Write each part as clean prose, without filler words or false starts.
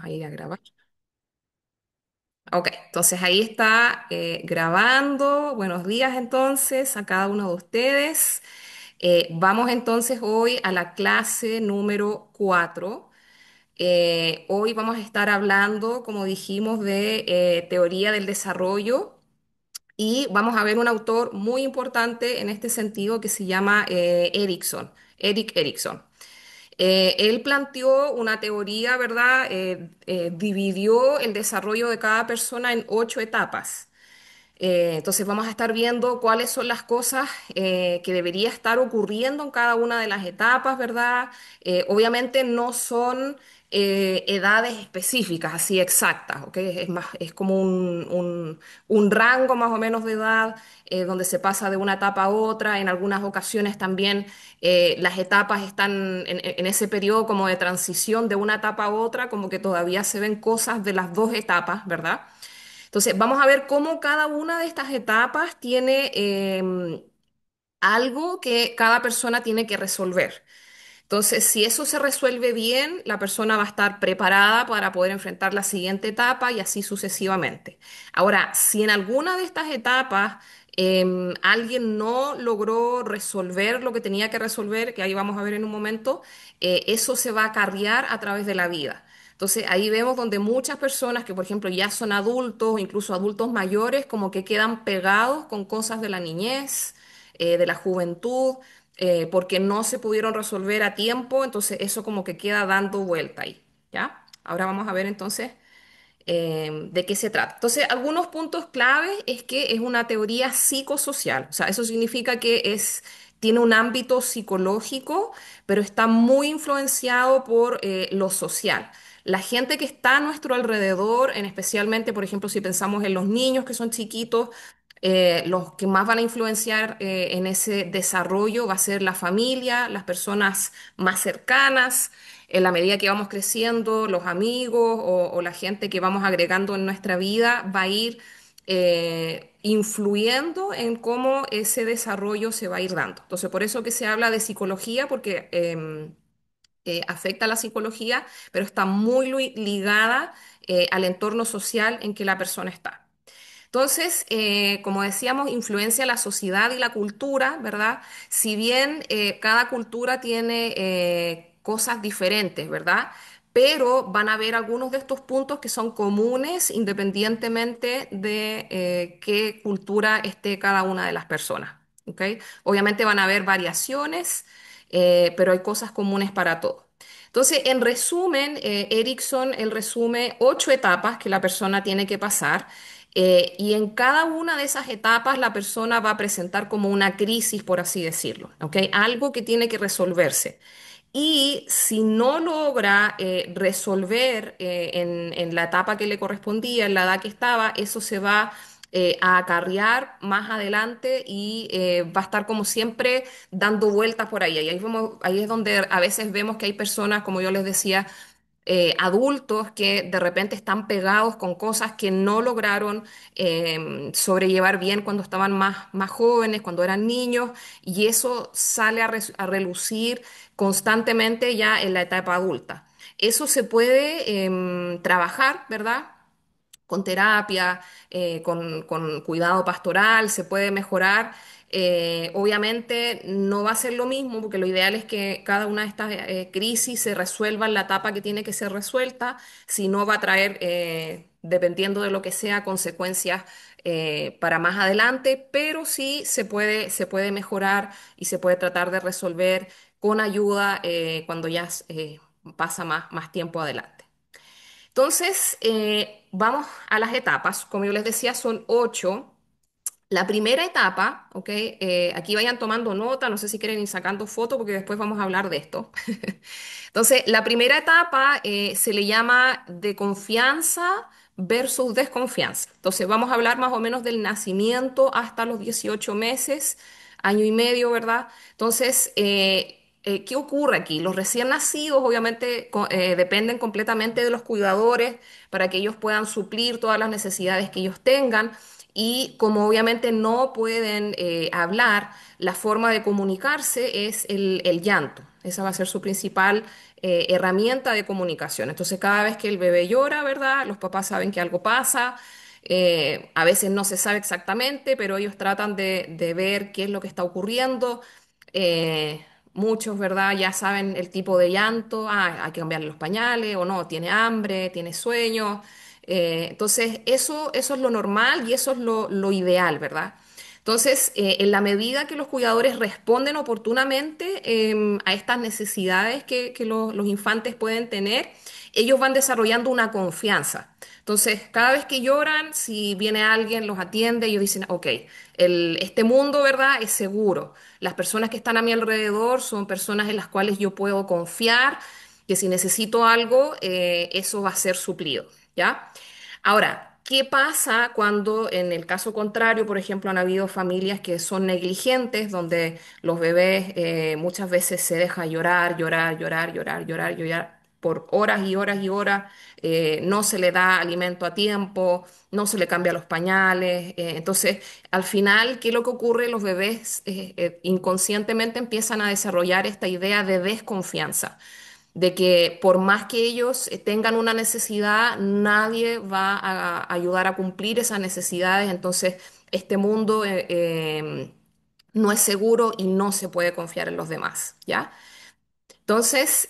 Ahí a grabar. Ok, entonces ahí está grabando. Buenos días entonces a cada uno de ustedes. Vamos entonces hoy a la clase número 4. Hoy vamos a estar hablando, como dijimos, de teoría del desarrollo y vamos a ver un autor muy importante en este sentido que se llama Erickson, Eric Erickson. Él planteó una teoría, ¿verdad? Dividió el desarrollo de cada persona en 8 etapas. Entonces vamos a estar viendo cuáles son las cosas que debería estar ocurriendo en cada una de las etapas, ¿verdad? Obviamente no son edades específicas, así exactas, ¿ok? Es más, es como un rango más o menos de edad donde se pasa de una etapa a otra. En algunas ocasiones también las etapas están en ese periodo como de transición de una etapa a otra, como que todavía se ven cosas de las dos etapas, ¿verdad? Entonces, vamos a ver cómo cada una de estas etapas tiene algo que cada persona tiene que resolver. Entonces, si eso se resuelve bien, la persona va a estar preparada para poder enfrentar la siguiente etapa y así sucesivamente. Ahora, si en alguna de estas etapas alguien no logró resolver lo que tenía que resolver, que ahí vamos a ver en un momento, eso se va a acarrear a través de la vida. Entonces, ahí vemos donde muchas personas que, por ejemplo, ya son adultos, incluso adultos mayores, como que quedan pegados con cosas de la niñez, de la juventud porque no se pudieron resolver a tiempo, entonces eso como que queda dando vuelta ahí, ¿ya? Ahora vamos a ver entonces de qué se trata. Entonces, algunos puntos claves es que es una teoría psicosocial, o sea, eso significa que tiene un ámbito psicológico, pero está muy influenciado por lo social. La gente que está a nuestro alrededor, en especialmente, por ejemplo, si pensamos en los niños que son chiquitos, los que más van a influenciar en ese desarrollo va a ser la familia, las personas más cercanas, en la medida que vamos creciendo, los amigos o la gente que vamos agregando en nuestra vida va a ir influyendo en cómo ese desarrollo se va a ir dando. Entonces, por eso que se habla de psicología, porque afecta a la psicología, pero está muy ligada al entorno social en que la persona está. Entonces, como decíamos, influencia la sociedad y la cultura, ¿verdad? Si bien cada cultura tiene cosas diferentes, ¿verdad? Pero van a haber algunos de estos puntos que son comunes independientemente de qué cultura esté cada una de las personas, ¿ok? Obviamente van a haber variaciones, pero hay cosas comunes para todos. Entonces, en resumen, Erickson, él resume 8 etapas que la persona tiene que pasar y en cada una de esas etapas la persona va a presentar como una crisis, por así decirlo, ¿ok? Algo que tiene que resolverse. Y si no logra resolver en la etapa que le correspondía, en la edad que estaba, eso se va a acarrear más adelante y va a estar como siempre dando vueltas por ahí. Y ahí es donde a veces vemos que hay personas, como yo les decía, adultos que de repente están pegados con cosas que no lograron sobrellevar bien cuando estaban más jóvenes, cuando eran niños, y eso sale a relucir constantemente ya en la etapa adulta. Eso se puede trabajar, ¿verdad? Con terapia, con cuidado pastoral, se puede mejorar. Obviamente no va a ser lo mismo porque lo ideal es que cada una de estas crisis se resuelva en la etapa que tiene que ser resuelta, si no va a traer, dependiendo de lo que sea, consecuencias para más adelante, pero sí se puede mejorar y se puede tratar de resolver con ayuda cuando ya pasa más tiempo adelante. Entonces, vamos a las etapas. Como yo les decía, son 8. La primera etapa, ¿ok? Aquí vayan tomando nota, no sé si quieren ir sacando fotos porque después vamos a hablar de esto. Entonces, la primera etapa se le llama de confianza versus desconfianza. Entonces, vamos a hablar más o menos del nacimiento hasta los 18 meses, año y medio, ¿verdad? Entonces, ¿qué ocurre aquí? Los recién nacidos obviamente dependen completamente de los cuidadores para que ellos puedan suplir todas las necesidades que ellos tengan. Y como obviamente no pueden hablar, la forma de comunicarse es el llanto. Esa va a ser su principal herramienta de comunicación. Entonces, cada vez que el bebé llora, ¿verdad? Los papás saben que algo pasa. A veces no se sabe exactamente, pero ellos tratan de ver qué es lo que está ocurriendo. Eh, Muchos, ¿verdad? Ya saben el tipo de llanto. Ah, hay que cambiarle los pañales o no, tiene hambre, tiene sueño. Entonces, eso es lo normal y eso es lo ideal, ¿verdad? Entonces, en la medida que los cuidadores responden oportunamente a estas necesidades que los infantes pueden tener, ellos van desarrollando una confianza. Entonces, cada vez que lloran, si viene alguien, los atiende, ellos dicen, ok, este mundo, ¿verdad? Es seguro. Las personas que están a mi alrededor son personas en las cuales yo puedo confiar, que si necesito algo, eso va a ser suplido, ¿ya? Ahora, ¿qué pasa cuando en el caso contrario, por ejemplo, han habido familias que son negligentes, donde los bebés muchas veces se deja llorar, llorar, llorar, llorar, llorar, llorar por horas y horas y horas, no se le da alimento a tiempo, no se le cambia los pañales, entonces al final, ¿qué es lo que ocurre? Los bebés inconscientemente empiezan a desarrollar esta idea de desconfianza de que por más que ellos tengan una necesidad, nadie va a ayudar a cumplir esas necesidades. Entonces, este mundo no es seguro y no se puede confiar en los demás, ¿ya? Entonces,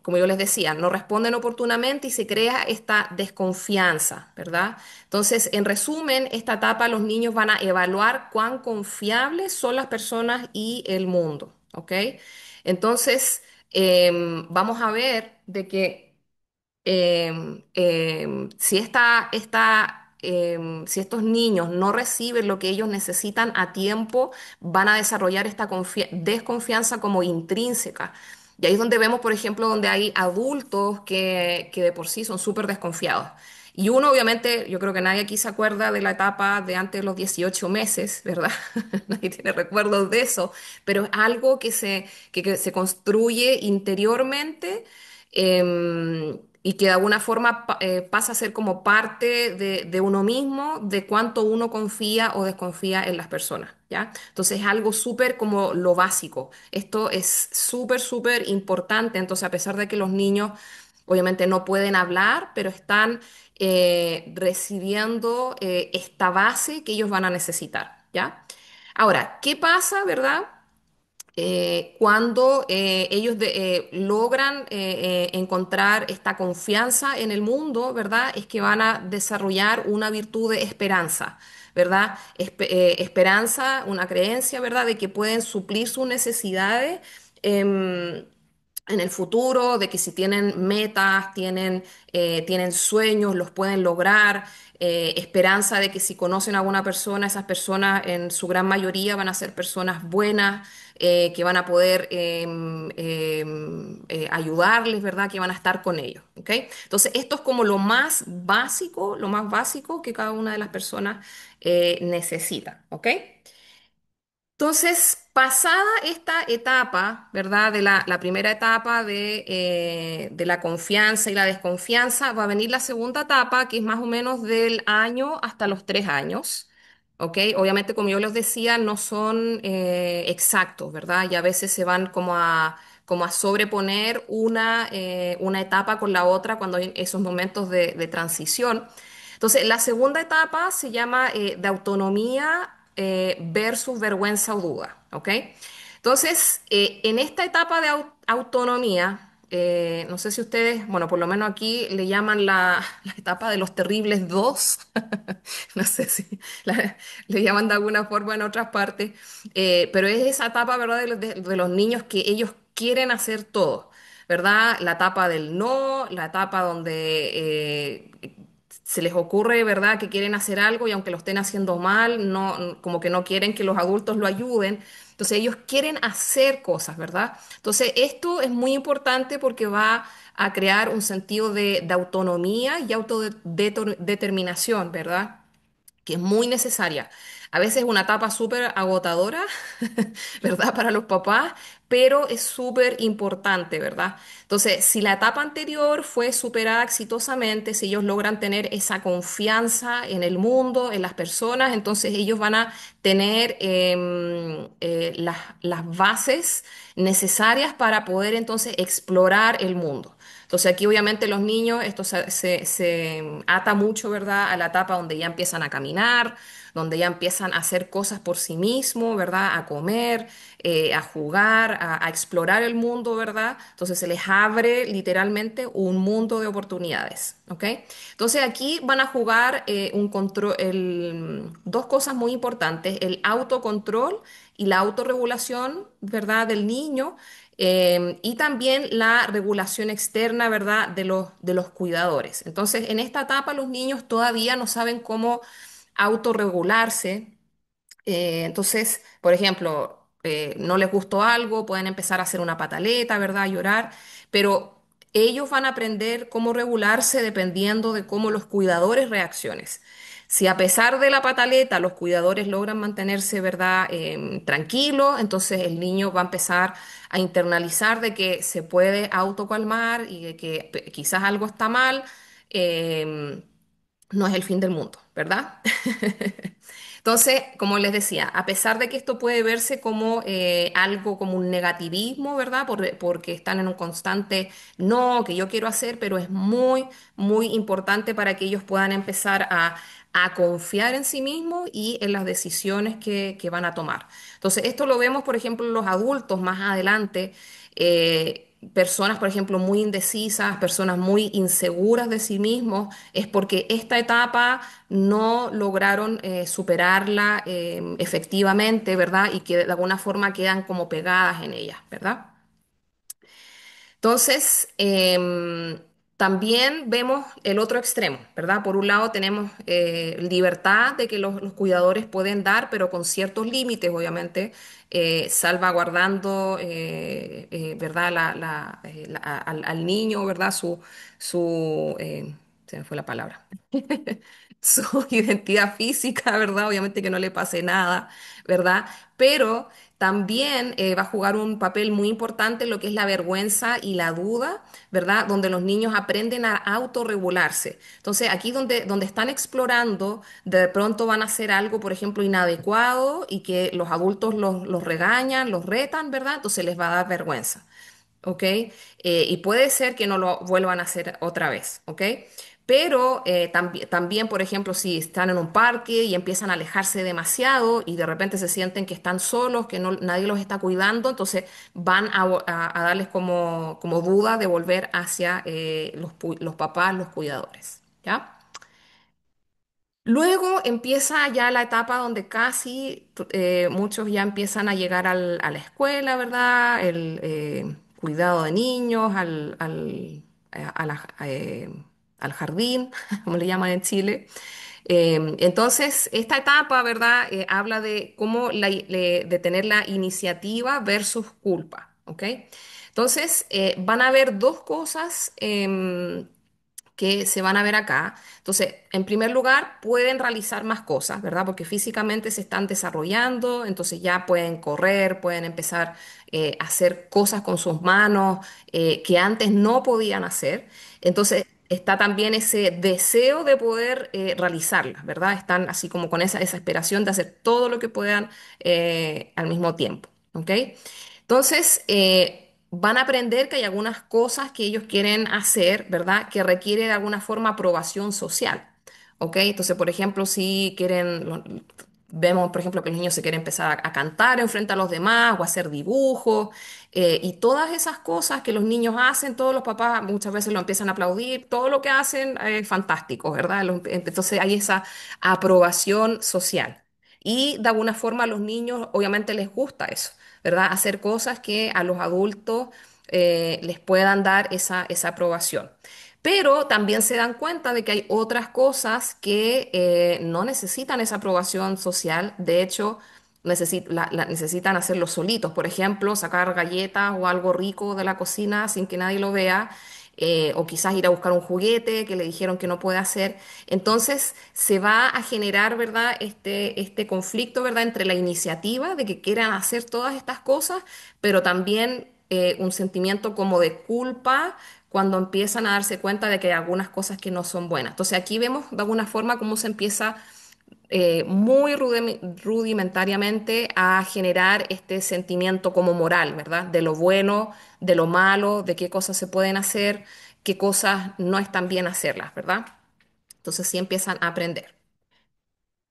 como yo les decía, no responden oportunamente y se crea esta desconfianza, ¿verdad? Entonces, en resumen, esta etapa los niños van a evaluar cuán confiables son las personas y el mundo, ¿ok? Entonces, vamos a ver de que si estos niños no reciben lo que ellos necesitan a tiempo, van a desarrollar esta desconfianza como intrínseca. Y ahí es donde vemos, por ejemplo, donde hay adultos que de por sí son súper desconfiados. Y uno, obviamente, yo creo que nadie aquí se acuerda de la etapa de antes de los 18 meses, ¿verdad? Nadie tiene recuerdos de eso, pero es algo que se construye interiormente y que de alguna forma pasa a ser como parte de uno mismo, de cuánto uno confía o desconfía en las personas, ¿ya? Entonces es algo súper como lo básico. Esto es súper, súper importante. Entonces, a pesar de que los niños obviamente no pueden hablar, pero están recibiendo esta base que ellos van a necesitar, ¿ya? Ahora, ¿qué pasa, verdad? Cuando ellos logran encontrar esta confianza en el mundo, ¿verdad? Es que van a desarrollar una virtud de esperanza, ¿verdad? Esperanza, una creencia, ¿verdad? De que pueden suplir sus necesidades. em, en el futuro, de que si tienen metas, tienen sueños, los pueden lograr, esperanza de que si conocen a alguna persona, esas personas en su gran mayoría van a ser personas buenas, que van a poder ayudarles, ¿verdad? Que van a estar con ellos, ¿ok? Entonces, esto es como lo más básico que cada una de las personas necesita, ¿ok? Entonces, pasada esta etapa, ¿verdad? De la primera etapa de la confianza y la desconfianza, va a venir la segunda etapa, que es más o menos del año hasta los 3 años, ¿ok? Obviamente, como yo les decía, no son exactos, ¿verdad? Y a veces se van como a sobreponer una etapa con la otra cuando hay esos momentos de transición. Entonces, la segunda etapa se llama de autonomía versus vergüenza o duda, ¿ok? Entonces, en esta etapa de autonomía, no sé si ustedes, bueno, por lo menos aquí le llaman la etapa de los terribles dos, no sé si le llaman de alguna forma en otras partes, pero es esa etapa, ¿verdad?, de los niños que ellos quieren hacer todo. ¿Verdad? La etapa del no, la etapa donde se les ocurre, ¿verdad?, que quieren hacer algo y aunque lo estén haciendo mal, no, como que no quieren que los adultos lo ayuden. Entonces ellos quieren hacer cosas, ¿verdad? Entonces esto es muy importante porque va a crear un sentido de autonomía y autodeterminación, ¿verdad? Que es muy necesaria. A veces es una etapa súper agotadora, ¿verdad? Para los papás, pero es súper importante, ¿verdad? Entonces, si la etapa anterior fue superada exitosamente, si ellos logran tener esa confianza en el mundo, en las personas, entonces ellos van a tener las bases necesarias para poder entonces explorar el mundo. Entonces aquí obviamente los niños, esto se ata mucho, ¿verdad? A la etapa donde ya empiezan a caminar, donde ya empiezan a hacer cosas por sí mismos, ¿verdad? A comer, a jugar, a explorar el mundo, ¿verdad? Entonces se les abre literalmente un mundo de oportunidades, ¿ok? Entonces aquí van a jugar dos cosas muy importantes, el autocontrol y la autorregulación, ¿verdad? Del niño. Y también la regulación externa, ¿verdad?, de los cuidadores. Entonces, en esta etapa los niños todavía no saben cómo autorregularse. Entonces, por ejemplo, no les gustó algo, pueden empezar a hacer una pataleta, ¿verdad?, a llorar, pero ellos van a aprender cómo regularse dependiendo de cómo los cuidadores reaccionen. Si a pesar de la pataleta los cuidadores logran mantenerse, ¿verdad?, tranquilos, entonces el niño va a empezar a internalizar de que se puede autocalmar y de que quizás algo está mal. em, no es el fin del mundo, ¿verdad? Entonces, como les decía, a pesar de que esto puede verse como algo, como un negativismo, ¿verdad? Porque están en un constante no, que yo quiero hacer, pero es muy, muy importante para que ellos puedan empezar a confiar en sí mismos y en las decisiones que van a tomar. Entonces, esto lo vemos, por ejemplo, en los adultos más adelante. Personas, por ejemplo, muy indecisas, personas muy inseguras de sí mismos, es porque esta etapa no lograron superarla efectivamente, ¿verdad? Y que de alguna forma quedan como pegadas en ella, ¿verdad? Entonces, también vemos el otro extremo, ¿verdad? Por un lado tenemos libertad de que los cuidadores pueden dar, pero con ciertos límites, obviamente, salvaguardando, ¿verdad? Al niño, ¿verdad? Se me fue la palabra. Su identidad física, ¿verdad? Obviamente que no le pase nada, ¿verdad? Pero también va a jugar un papel muy importante en lo que es la vergüenza y la duda, ¿verdad? Donde los niños aprenden a autorregularse. Entonces, aquí donde están explorando, de pronto van a hacer algo, por ejemplo, inadecuado y que los adultos los regañan, los retan, ¿verdad? Entonces les va a dar vergüenza. ¿Ok? Y puede ser que no lo vuelvan a hacer otra vez, ¿ok? Pero también, por ejemplo, si están en un parque y empiezan a alejarse demasiado y de repente se sienten que están solos, que nadie los está cuidando, entonces van a darles como duda de volver hacia los papás, los cuidadores, ¿ya? Luego empieza ya la etapa donde casi muchos ya empiezan a llegar a la escuela, ¿verdad? El cuidado de niños, al jardín, como le llaman en Chile. Entonces, esta etapa, ¿verdad? Habla de cómo de tener la iniciativa versus culpa, ¿ok? Entonces, van a haber dos cosas. Que se van a ver acá. Entonces, en primer lugar, pueden realizar más cosas, ¿verdad? Porque físicamente se están desarrollando, entonces ya pueden correr, pueden empezar a hacer cosas con sus manos que antes no podían hacer. Entonces, está también ese deseo de poder realizarlas, ¿verdad? Están así como con esa esperación de hacer todo lo que puedan al mismo tiempo, ¿ok? Entonces, van a aprender que hay algunas cosas que ellos quieren hacer, ¿verdad? Que requiere de alguna forma aprobación social, ¿ok? Entonces, por ejemplo, si quieren, vemos, por ejemplo, que los niños se quieren empezar a cantar en frente a los demás o a hacer dibujos, y todas esas cosas que los niños hacen, todos los papás muchas veces lo empiezan a aplaudir, todo lo que hacen es fantástico, ¿verdad? Entonces, hay esa aprobación social. Y de alguna forma a los niños obviamente les gusta eso, ¿verdad? Hacer cosas que a los adultos les puedan dar esa aprobación. Pero también se dan cuenta de que hay otras cosas que no necesitan esa aprobación social. De hecho, necesitan hacerlo solitos. Por ejemplo, sacar galletas o algo rico de la cocina sin que nadie lo vea. o quizás ir a buscar un juguete que le dijeron que no puede hacer. Entonces se va a generar, ¿verdad? Este conflicto, ¿verdad? Entre la iniciativa de que quieran hacer todas estas cosas, pero también un sentimiento como de culpa cuando empiezan a darse cuenta de que hay algunas cosas que no son buenas. Entonces aquí vemos de alguna forma cómo se empieza muy rudimentariamente a generar este sentimiento como moral, ¿verdad? De lo bueno, de lo malo, de qué cosas se pueden hacer, qué cosas no están bien hacerlas, ¿verdad? Entonces sí empiezan a aprender.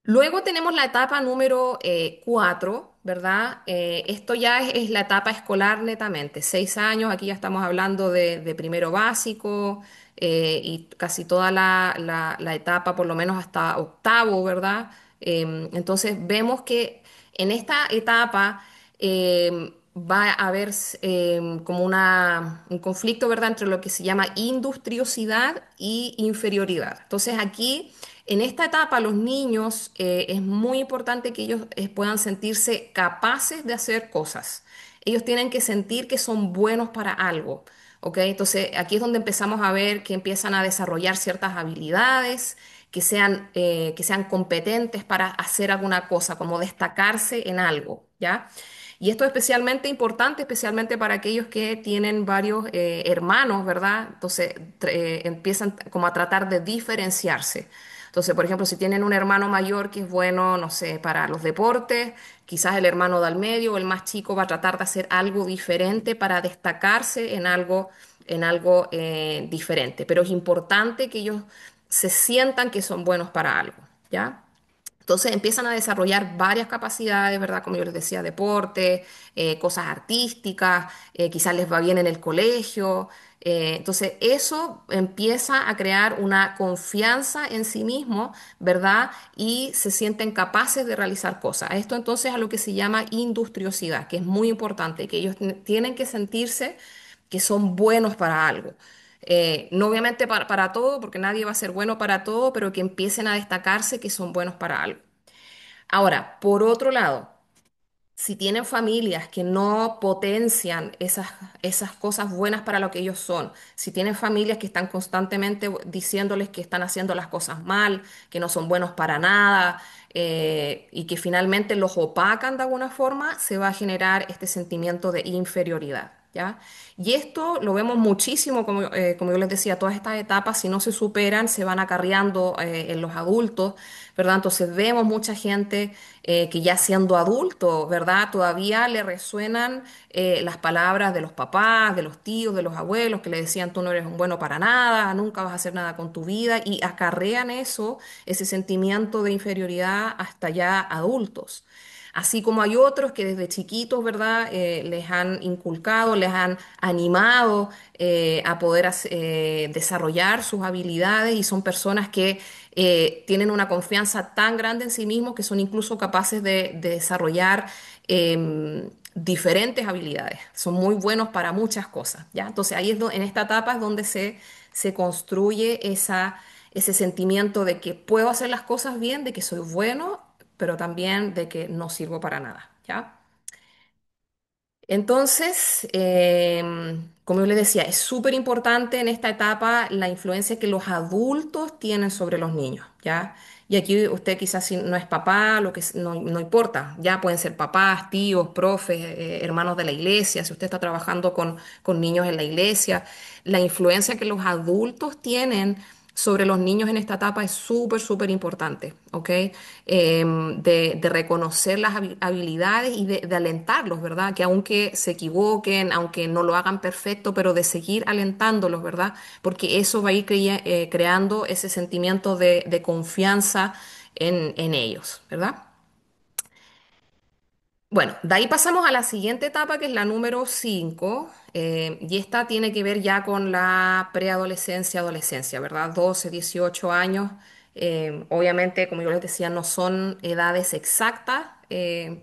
Luego tenemos la etapa número 4, ¿verdad? Esto ya es la etapa escolar netamente, 6 años, aquí ya estamos hablando de primero básico y casi toda la etapa, por lo menos hasta octavo, ¿verdad? Entonces vemos que en esta etapa va a haber como un conflicto, ¿verdad? Entre lo que se llama industriosidad y inferioridad. Entonces aquí... En esta etapa, los niños es muy importante que ellos puedan sentirse capaces de hacer cosas. Ellos tienen que sentir que son buenos para algo, ¿ok? Entonces, aquí es donde empezamos a ver que empiezan a desarrollar ciertas habilidades, que sean competentes para hacer alguna cosa, como destacarse en algo, ¿ya? Y esto es especialmente importante, especialmente para aquellos que tienen varios hermanos, ¿verdad? Entonces, empiezan como a tratar de diferenciarse. Entonces, por ejemplo, si tienen un hermano mayor que es bueno, no sé, para los deportes, quizás el hermano del medio o el más chico va a tratar de hacer algo diferente para destacarse en algo diferente. Pero es importante que ellos se sientan que son buenos para algo, ¿ya? Entonces empiezan a desarrollar varias capacidades, ¿verdad? Como yo les decía, deporte, cosas artísticas, quizás les va bien en el colegio. Entonces eso empieza a crear una confianza en sí mismo, ¿verdad? Y se sienten capaces de realizar cosas. Esto entonces es a lo que se llama industriosidad, que es muy importante, que ellos tienen que sentirse que son buenos para algo. No obviamente para todo, porque nadie va a ser bueno para todo, pero que empiecen a destacarse que son buenos para algo. Ahora, por otro lado, si tienen familias que no potencian esas cosas buenas para lo que ellos son, si tienen familias que están constantemente diciéndoles que están haciendo las cosas mal, que no son buenos para nada, y que finalmente los opacan de alguna forma, se va a generar este sentimiento de inferioridad, ¿ya? Y esto lo vemos muchísimo, como yo les decía, todas estas etapas, si no se superan, se van acarreando en los adultos, ¿verdad? Entonces vemos mucha gente que ya siendo adulto, ¿verdad? Todavía le resuenan las palabras de los papás, de los tíos, de los abuelos, que le decían tú no eres un bueno para nada, nunca vas a hacer nada con tu vida, y acarrean eso, ese sentimiento de inferioridad hasta ya adultos. Así como hay otros que desde chiquitos, ¿verdad? Les han inculcado, les han animado a poder desarrollar sus habilidades y son personas que tienen una confianza tan grande en sí mismos que son incluso capaces de desarrollar diferentes habilidades. Son muy buenos para muchas cosas, ¿ya? Entonces ahí en esta etapa es donde se construye ese sentimiento de que puedo hacer las cosas bien, de que soy bueno, pero también de que no sirvo para nada, ¿ya? Entonces, como yo le decía, es súper importante en esta etapa la influencia que los adultos tienen sobre los niños, ¿ya? Y aquí usted quizás si no es papá, no importa, ya pueden ser papás, tíos, profes, hermanos de la iglesia, si usted está trabajando con niños en la iglesia, la influencia que los adultos tienen sobre los niños en esta etapa es súper, súper importante, ¿ok? De reconocer las habilidades y de alentarlos, ¿verdad? Que aunque se equivoquen, aunque no lo hagan perfecto, pero de seguir alentándolos, ¿verdad? Porque eso va a ir creando ese sentimiento de confianza en ellos, ¿verdad? Bueno, de ahí pasamos a la siguiente etapa, que es la número 5, y esta tiene que ver ya con la preadolescencia, adolescencia, ¿verdad? 12, 18 años. Obviamente, como yo les decía, no son edades exactas,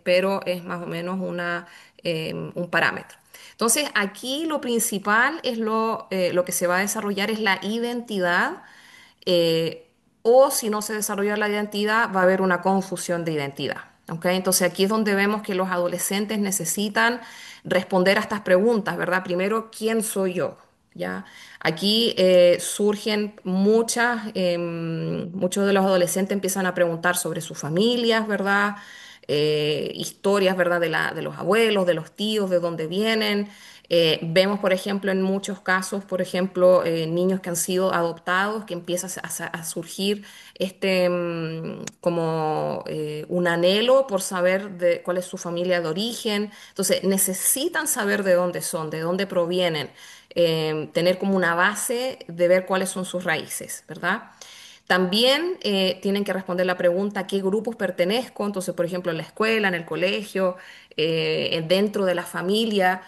pero es más o menos un parámetro. Entonces, aquí lo principal es lo que se va a desarrollar es la identidad, eh, o si no se desarrolla la identidad, va a haber una confusión de identidad. ¿Ok? Entonces aquí es donde vemos que los adolescentes necesitan responder a estas preguntas, ¿verdad? Primero, ¿quién soy yo? ¿ya? Aquí surgen muchos de los adolescentes empiezan a preguntar sobre sus familias, ¿verdad? Historias, ¿verdad? De los abuelos, de los tíos, de dónde vienen. Vemos, por ejemplo, en muchos casos, por ejemplo, niños que han sido adoptados, que empieza a surgir como un anhelo por saber de cuál es su familia de origen. Entonces, necesitan saber de dónde son, de dónde provienen, tener como una base de ver cuáles son sus raíces, ¿verdad? También tienen que responder la pregunta a qué grupos pertenezco. Entonces, por ejemplo, en la escuela, en el colegio, dentro de la familia,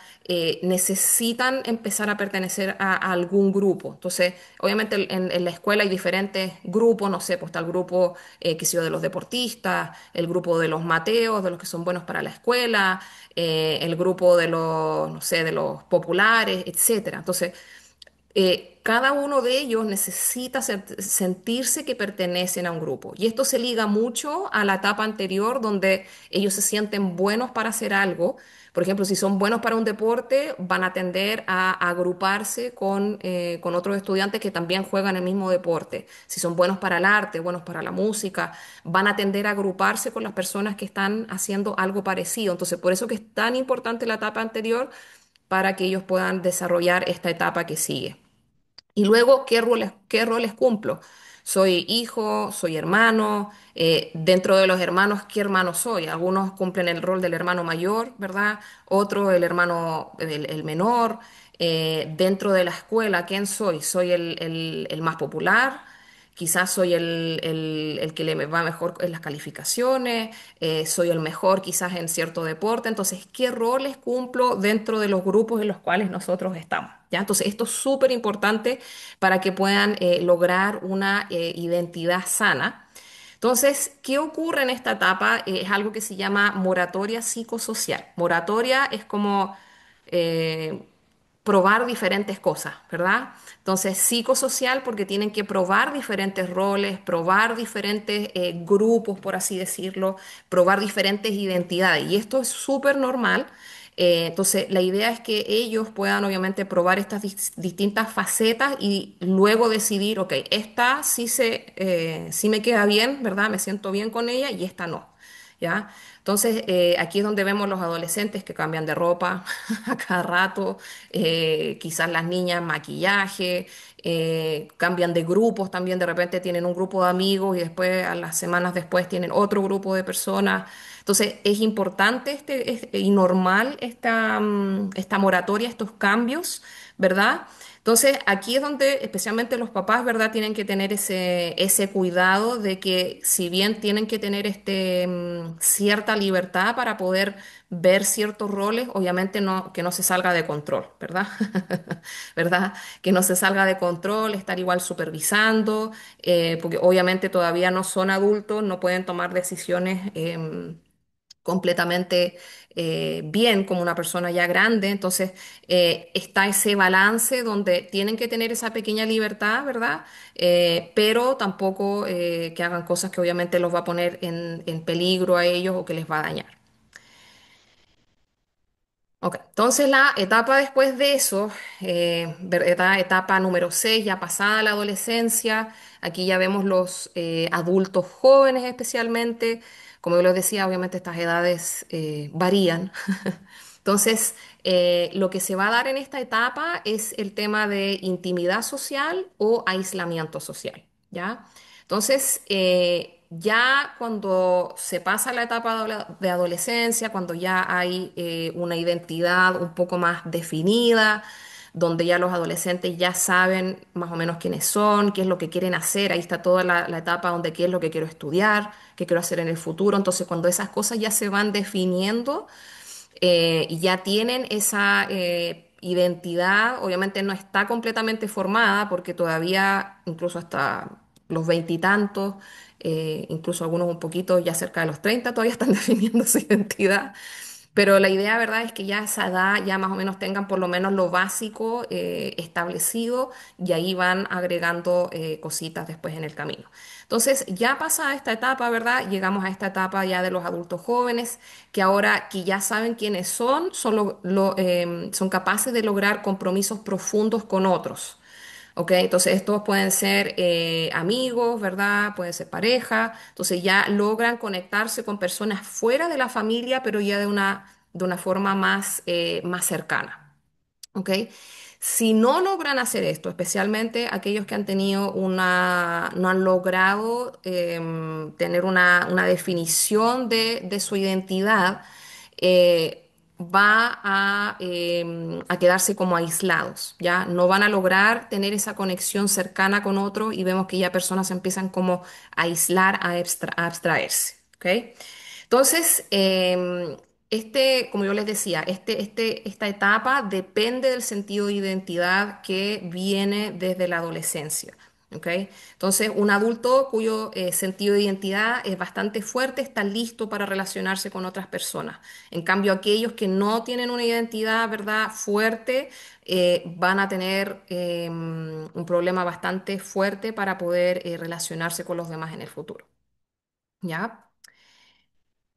necesitan empezar a pertenecer a algún grupo. Entonces, obviamente en la escuela hay diferentes grupos, no sé, pues está el grupo, qué sé yo, de los deportistas, el grupo de los mateos, de los que son buenos para la escuela, el grupo de los, no sé, de los populares, etcétera. Entonces, cada uno de ellos necesita sentirse que pertenecen a un grupo. Y esto se liga mucho a la etapa anterior donde ellos se sienten buenos para hacer algo. Por ejemplo, si son buenos para un deporte, van a tender a agruparse con otros estudiantes que también juegan el mismo deporte. Si son buenos para el arte, buenos para la música, van a tender a agruparse con las personas que están haciendo algo parecido. Entonces, por eso que es tan importante la etapa anterior para que ellos puedan desarrollar esta etapa que sigue. Y luego, qué roles cumplo? Soy hijo, soy hermano, dentro de los hermanos, ¿qué hermano soy? Algunos cumplen el rol del hermano mayor, ¿verdad? Otro el hermano, el menor. Dentro de la escuela, ¿quién soy? ¿Soy el más popular? Quizás soy el que le va mejor en las calificaciones, soy el mejor quizás en cierto deporte. Entonces, ¿qué roles cumplo dentro de los grupos en los cuales nosotros estamos? ¿Ya? Entonces, esto es súper importante para que puedan lograr una identidad sana. Entonces, ¿qué ocurre en esta etapa? Es algo que se llama moratoria psicosocial. Moratoria es como eh, probar diferentes cosas, ¿verdad? Entonces, psicosocial porque tienen que probar diferentes roles, probar diferentes grupos, por así decirlo, probar diferentes identidades. Y esto es súper normal. Entonces, la idea es que ellos puedan obviamente probar estas distintas facetas y luego decidir, ok, esta sí me queda bien, ¿verdad? Me siento bien con ella y esta no. ¿Ya? Entonces, aquí es donde vemos los adolescentes que cambian de ropa a cada rato, quizás las niñas maquillaje, cambian de grupos también, de repente tienen un grupo de amigos y después, a las semanas después, tienen otro grupo de personas. Entonces, es importante y normal esta moratoria, estos cambios, ¿verdad? Entonces, aquí es donde especialmente los papás, ¿verdad?, tienen que tener ese cuidado de que si bien tienen que tener cierta libertad para poder ver ciertos roles, obviamente no, que no se salga de control, ¿verdad? ¿Verdad? Que no se salga de control, estar igual supervisando, porque obviamente todavía no son adultos, no pueden tomar decisiones. Completamente bien como una persona ya grande. Entonces, está ese balance donde tienen que tener esa pequeña libertad, ¿verdad? Pero tampoco que hagan cosas que obviamente los va a poner en peligro a ellos o que les va a dañar. Ok, entonces la etapa después de eso, ¿verdad? Etapa número 6 ya pasada la adolescencia, aquí ya vemos los adultos jóvenes especialmente, como yo les decía, obviamente estas edades varían. Entonces, lo que se va a dar en esta etapa es el tema de intimidad social o aislamiento social, ¿ya? Entonces, ya cuando se pasa la etapa de adolescencia, cuando ya hay una identidad un poco más definida, donde ya los adolescentes ya saben más o menos quiénes son, qué es lo que quieren hacer, ahí está toda la etapa donde qué es lo que quiero estudiar, qué quiero hacer en el futuro. Entonces, cuando esas cosas ya se van definiendo, y ya tienen esa identidad, obviamente no está completamente formada porque todavía, incluso hasta los veintitantos, incluso algunos un poquito ya cerca de los 30, todavía están definiendo su identidad. Pero la idea, ¿verdad?, es que ya a esa edad ya más o menos tengan por lo menos lo básico establecido y ahí van agregando cositas después en el camino. Entonces, ya pasada esta etapa, ¿verdad? Llegamos a esta etapa ya de los adultos jóvenes que ahora que ya saben quiénes son, son capaces de lograr compromisos profundos con otros. ¿Ok? Entonces estos pueden ser amigos, ¿verdad? Pueden ser pareja. Entonces ya logran conectarse con personas fuera de la familia, pero ya de una forma más, más cercana. ¿Ok? Si no logran hacer esto, especialmente aquellos que han tenido no han logrado tener una definición de su identidad, a quedarse como aislados, ¿ya? No van a lograr tener esa conexión cercana con otros y vemos que ya personas empiezan como a aislar, a abstraerse, ¿ok? Entonces, como yo les decía, esta etapa depende del sentido de identidad que viene desde la adolescencia. ¿Ok? Entonces, un adulto cuyo sentido de identidad es bastante fuerte está listo para relacionarse con otras personas. En cambio, aquellos que no tienen una identidad, ¿verdad?, fuerte, van a tener un problema bastante fuerte para poder relacionarse con los demás en el futuro. ¿Ya?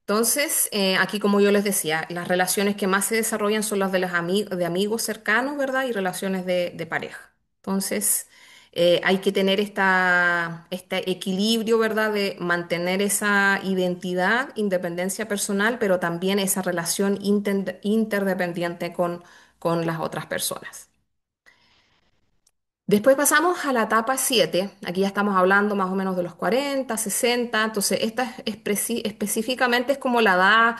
Entonces, aquí como yo les decía, las relaciones que más se desarrollan son las de de amigos cercanos, ¿verdad? Y relaciones de pareja. Entonces, hay que tener este equilibrio, ¿verdad? De mantener esa identidad, independencia personal, pero también esa relación interdependiente con las otras personas. Después pasamos a la etapa 7. Aquí ya estamos hablando más o menos de los 40, 60. Entonces, esta específicamente es como la edad,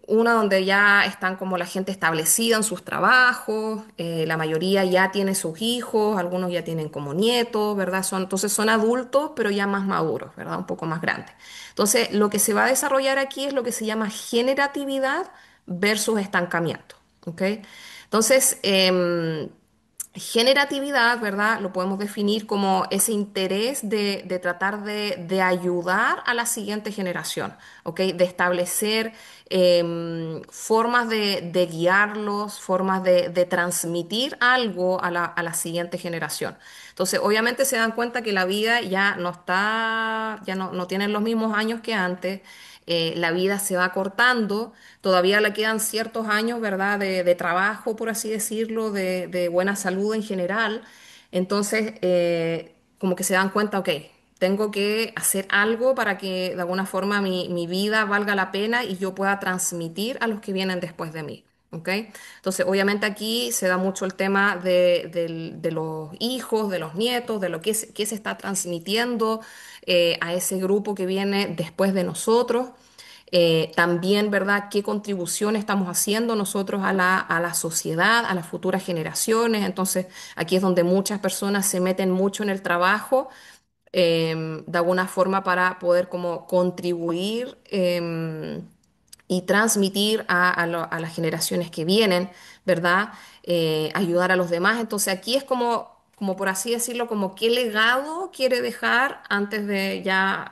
una donde ya están como la gente establecida en sus trabajos, la mayoría ya tiene sus hijos, algunos ya tienen como nietos, ¿verdad? Entonces son adultos, pero ya más maduros, ¿verdad? Un poco más grandes. Entonces, lo que se va a desarrollar aquí es lo que se llama generatividad versus estancamiento, ¿ok? Entonces, generatividad, ¿verdad? Lo podemos definir como ese interés de tratar de ayudar a la siguiente generación, ¿ok? De establecer formas de guiarlos, formas de transmitir algo a la siguiente generación. Entonces, obviamente se dan cuenta que la vida ya no está, ya no tienen los mismos años que antes, la vida se va cortando, todavía le quedan ciertos años, ¿verdad?, de trabajo, por así decirlo, de buena salud en general. Entonces, como que se dan cuenta, ok, tengo que hacer algo para que de alguna forma mi vida valga la pena y yo pueda transmitir a los que vienen después de mí. ¿Ok? Entonces, obviamente aquí se da mucho el tema de los hijos, de los nietos, de lo que se está transmitiendo a ese grupo que viene después de nosotros. También, ¿verdad?, qué contribución estamos haciendo nosotros a a la sociedad, a las futuras generaciones. Entonces, aquí es donde muchas personas se meten mucho en el trabajo, de alguna forma para poder como contribuir y transmitir a las generaciones que vienen, ¿verdad? Ayudar a los demás. Entonces, aquí es como por así decirlo, como qué legado quiere dejar antes de ya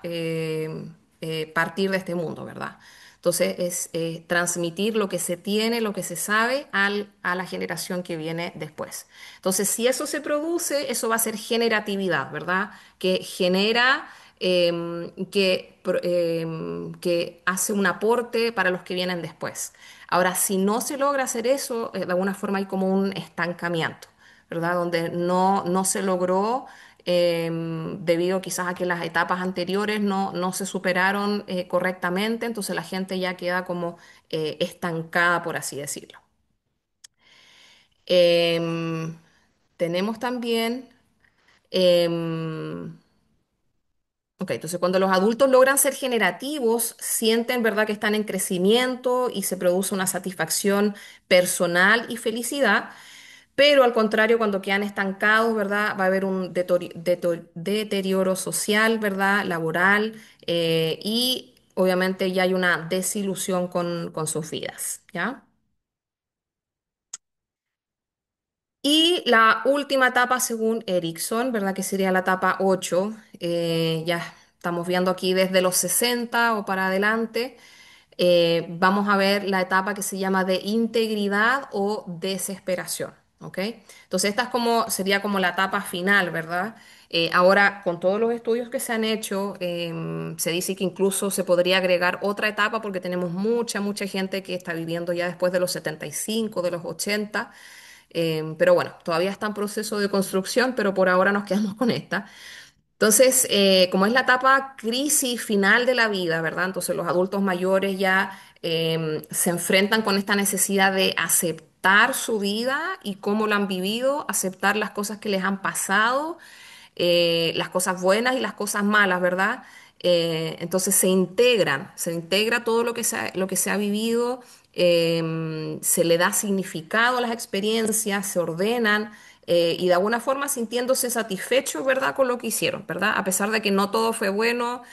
partir de este mundo, ¿verdad? Entonces es transmitir lo que se tiene, lo que se sabe a la generación que viene después. Entonces, si eso se produce, eso va a ser generatividad, ¿verdad? Que genera, que hace un aporte para los que vienen después. Ahora, si no se logra hacer eso, de alguna forma hay como un estancamiento, ¿verdad? Donde no se logró debido quizás a que las etapas anteriores no se superaron correctamente, entonces la gente ya queda como estancada, por así decirlo. Em, tenemos también, em, ok, entonces cuando los adultos logran ser generativos, sienten, ¿verdad?, que están en crecimiento y se produce una satisfacción personal y felicidad. Pero al contrario, cuando quedan estancados, ¿verdad? Va a haber un deterioro social, ¿verdad? Laboral, y obviamente ya hay una desilusión con sus vidas, ¿ya? Y la última etapa, según Erickson, ¿verdad? Que sería la etapa 8, ya estamos viendo aquí desde los 60 o para adelante. vamos a ver la etapa que se llama de integridad o desesperación, ¿ok? Entonces esta es como, sería como la etapa final, ¿verdad? Ahora, con todos los estudios que se han hecho, se dice que incluso se podría agregar otra etapa porque tenemos mucha gente que está viviendo ya después de los 75, de los 80, pero bueno, todavía está en proceso de construcción, pero por ahora nos quedamos con esta. Entonces, como es la etapa crisis final de la vida, ¿verdad? Entonces los adultos mayores ya se enfrentan con esta necesidad de aceptar su vida y cómo la han vivido, aceptar las cosas que les han pasado, las cosas buenas y las cosas malas, ¿verdad? Entonces se integra todo lo que se ha vivido, se le da significado a las experiencias, se ordenan y de alguna forma sintiéndose satisfechos, ¿verdad? Con lo que hicieron, ¿verdad? A pesar de que no todo fue bueno,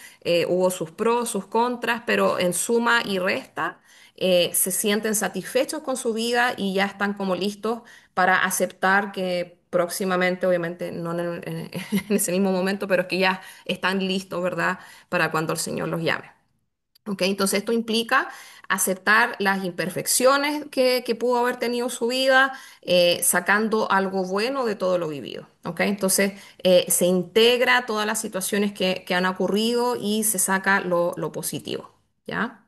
hubo sus pros, sus contras, pero en suma y resta. Se sienten satisfechos con su vida y ya están como listos para aceptar que próximamente, obviamente no en ese mismo momento, pero es que ya están listos, ¿verdad? Para cuando el Señor los llame. ¿Ok? Entonces esto implica aceptar las imperfecciones que pudo haber tenido su vida, sacando algo bueno de todo lo vivido. ¿Ok? Entonces se integra todas las situaciones que han ocurrido y se saca lo positivo. ¿Ya?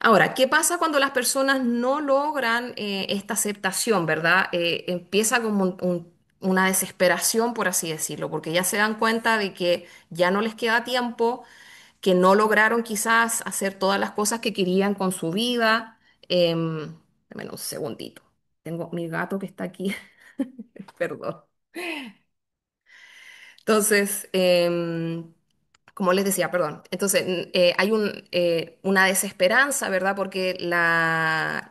Ahora, ¿qué pasa cuando las personas no logran esta aceptación, verdad? Empieza como una desesperación, por así decirlo, porque ya se dan cuenta de que ya no les queda tiempo, que no lograron quizás hacer todas las cosas que querían con su vida. Dame un segundito. Tengo mi gato que está aquí, perdón. Entonces, como les decía, perdón. Entonces, hay una desesperanza, ¿verdad? Porque las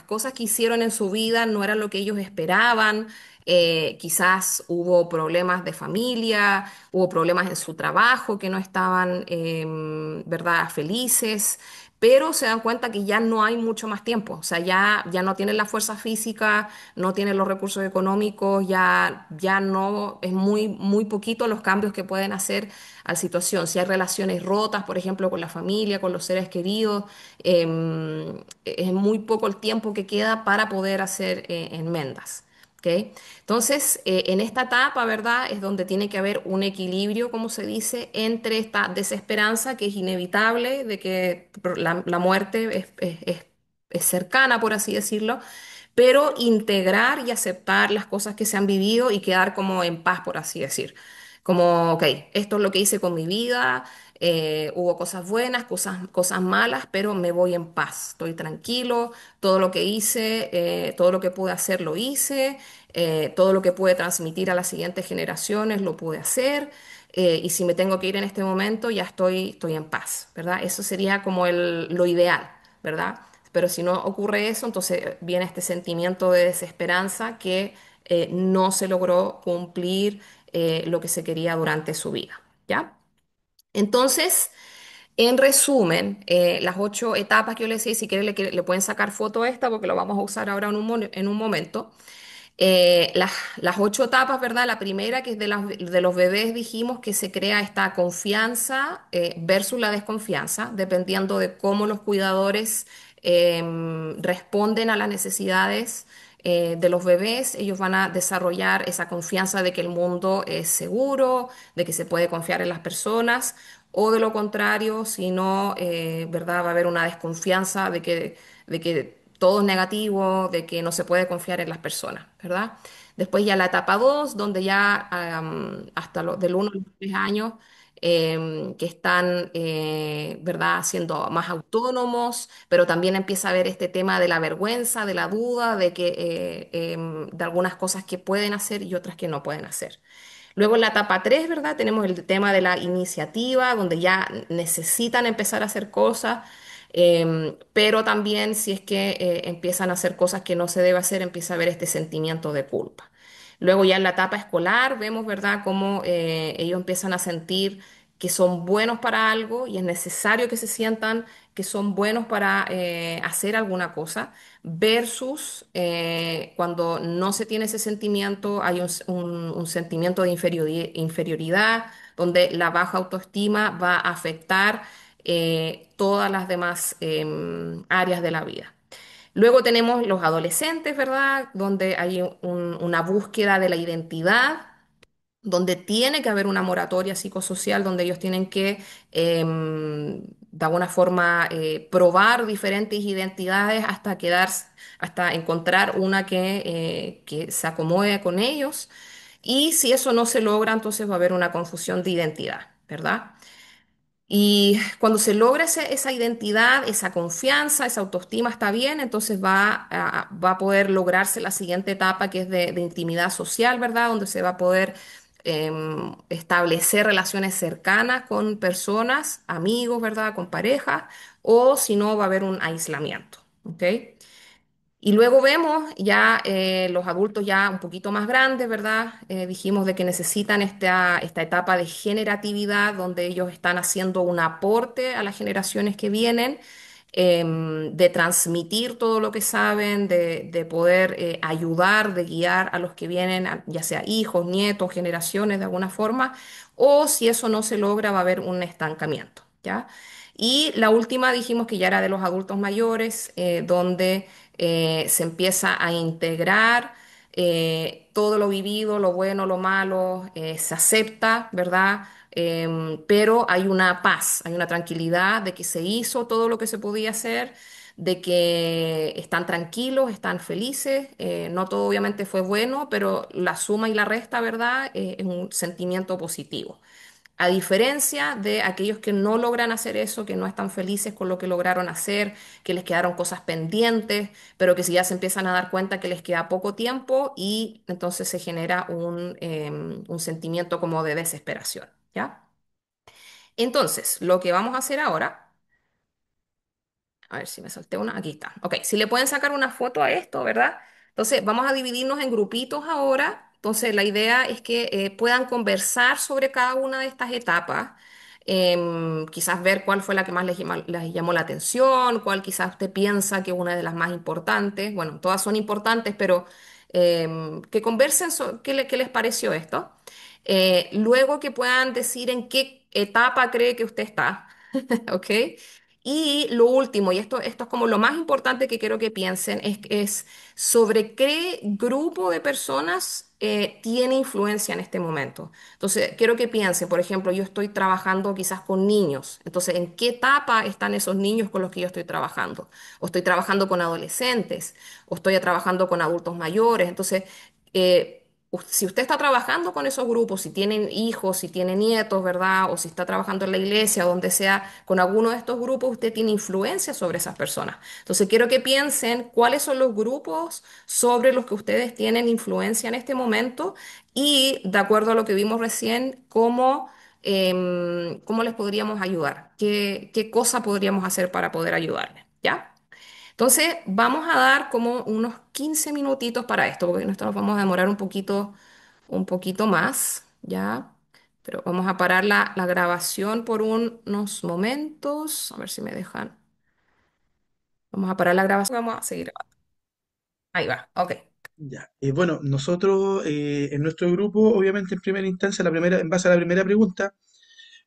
cosas que hicieron en su vida no eran lo que ellos esperaban. Quizás hubo problemas de familia, hubo problemas en su trabajo que no estaban, ¿verdad?, felices. Pero se dan cuenta que ya no hay mucho más tiempo, o sea, ya no tienen la fuerza física, no tienen los recursos económicos, ya no, es muy poquito los cambios que pueden hacer a la situación. Si hay relaciones rotas, por ejemplo, con la familia, con los seres queridos, es muy poco el tiempo que queda para poder hacer enmendas. ¿Ok? Entonces, en esta etapa, ¿verdad? Es donde tiene que haber un equilibrio, como se dice, entre esta desesperanza que es inevitable, de que la muerte es cercana, por así decirlo, pero integrar y aceptar las cosas que se han vivido y quedar como en paz, por así decir. Como, ok, esto es lo que hice con mi vida, hubo cosas buenas, cosas malas, pero me voy en paz, estoy tranquilo, todo lo que hice, todo lo que pude hacer lo hice, todo lo que pude transmitir a las siguientes generaciones lo pude hacer. Y si me tengo que ir en este momento, ya estoy en paz, ¿verdad? Eso sería como lo ideal, ¿verdad? Pero si no ocurre eso, entonces viene este sentimiento de desesperanza que no se logró cumplir lo que se quería durante su vida, ¿ya? Entonces, en resumen, las 8 etapas que yo les decía, si quieren le pueden sacar foto a esta porque lo vamos a usar ahora en un momento. Las 8 etapas, ¿verdad? La primera, que es de los bebés, dijimos que se crea esta confianza versus la desconfianza, dependiendo de cómo los cuidadores responden a las necesidades de los bebés. Ellos van a desarrollar esa confianza de que el mundo es seguro, de que se puede confiar en las personas, o de lo contrario, si no, ¿verdad? Va a haber una desconfianza de que todo es negativo, de que no se puede confiar en las personas, ¿verdad? Después ya la etapa 2 donde ya hasta del 1 a los 3 años, que están, ¿verdad?, siendo más autónomos, pero también empieza a haber este tema de la vergüenza, de la duda, de algunas cosas que pueden hacer y otras que no pueden hacer. Luego en la etapa 3, ¿verdad? Tenemos el tema de la iniciativa, donde ya necesitan empezar a hacer cosas, pero también si es que empiezan a hacer cosas que no se debe hacer, empieza a haber este sentimiento de culpa. Luego ya en la etapa escolar vemos, ¿verdad?, cómo ellos empiezan a sentir que son buenos para algo y es necesario que se sientan que son buenos para hacer alguna cosa, versus cuando no se tiene ese sentimiento, hay un sentimiento de inferioridad, donde la baja autoestima va a afectar todas las demás áreas de la vida. Luego tenemos los adolescentes, ¿verdad? Donde hay una búsqueda de la identidad, donde tiene que haber una moratoria psicosocial, donde ellos tienen que, de alguna forma, probar diferentes identidades hasta hasta encontrar una que se acomode con ellos. Y si eso no se logra, entonces va a haber una confusión de identidad, ¿verdad? Y cuando se logra esa identidad, esa confianza, esa autoestima está bien, entonces va a poder lograrse la siguiente etapa que es de intimidad social, ¿verdad? Donde se va a poder establecer relaciones cercanas con personas, amigos, ¿verdad? Con pareja, o si no, va a haber un aislamiento, ¿ok? Y luego vemos ya los adultos ya un poquito más grandes, ¿verdad? Dijimos de que necesitan esta etapa de generatividad donde ellos están haciendo un aporte a las generaciones que vienen, de transmitir todo lo que saben, de poder ayudar, de guiar a los que vienen, ya sea hijos, nietos, generaciones de alguna forma, o si eso no se logra va a haber un estancamiento, ¿ya? Y la última dijimos que ya era de los adultos mayores, donde se empieza a integrar todo lo vivido, lo bueno, lo malo, se acepta, ¿verdad? Pero hay una paz, hay una tranquilidad de que se hizo todo lo que se podía hacer, de que están tranquilos, están felices. No todo obviamente fue bueno, pero la suma y la resta, ¿verdad? Es un sentimiento positivo. A diferencia de aquellos que no logran hacer eso, que no están felices con lo que lograron hacer, que les quedaron cosas pendientes, pero que si ya se empiezan a dar cuenta que les queda poco tiempo y entonces se genera un sentimiento como de desesperación, ¿ya? Entonces, lo que vamos a hacer ahora, a ver si me salté una. Aquí está. Ok, si le pueden sacar una foto a esto, ¿verdad? Entonces, vamos a dividirnos en grupitos ahora. Entonces, la idea es que puedan conversar sobre cada una de estas etapas. Quizás ver cuál fue la que más les llamó la atención, cuál quizás usted piensa que es una de las más importantes. Bueno, todas son importantes, pero que conversen qué les pareció esto. Luego que puedan decir en qué etapa cree que usted está. ¿Ok? Y lo último, y esto es como lo más importante que quiero que piensen, es sobre qué grupo de personas tiene influencia en este momento. Entonces, quiero que piensen, por ejemplo, yo estoy trabajando quizás con niños, entonces, ¿en qué etapa están esos niños con los que yo estoy trabajando? O estoy trabajando con adolescentes, o estoy trabajando con adultos mayores, entonces... Si usted está trabajando con esos grupos, si tienen hijos, si tiene nietos, ¿verdad? O si está trabajando en la iglesia, donde sea, con alguno de estos grupos, usted tiene influencia sobre esas personas. Entonces, quiero que piensen cuáles son los grupos sobre los que ustedes tienen influencia en este momento y, de acuerdo a lo que vimos recién, cómo les podríamos ayudar, qué cosa podríamos hacer para poder ayudarles, ¿ya? Entonces, vamos a dar como unos 15 minutitos para esto, porque nosotros nos vamos a demorar un poquito más, ¿ya? Pero vamos a parar la grabación por unos momentos. A ver si me dejan. Vamos a parar la grabación. Vamos a seguir grabando. Ahí va, ok. Ya. Bueno, nosotros en nuestro grupo, obviamente en primera instancia, en base a la primera pregunta,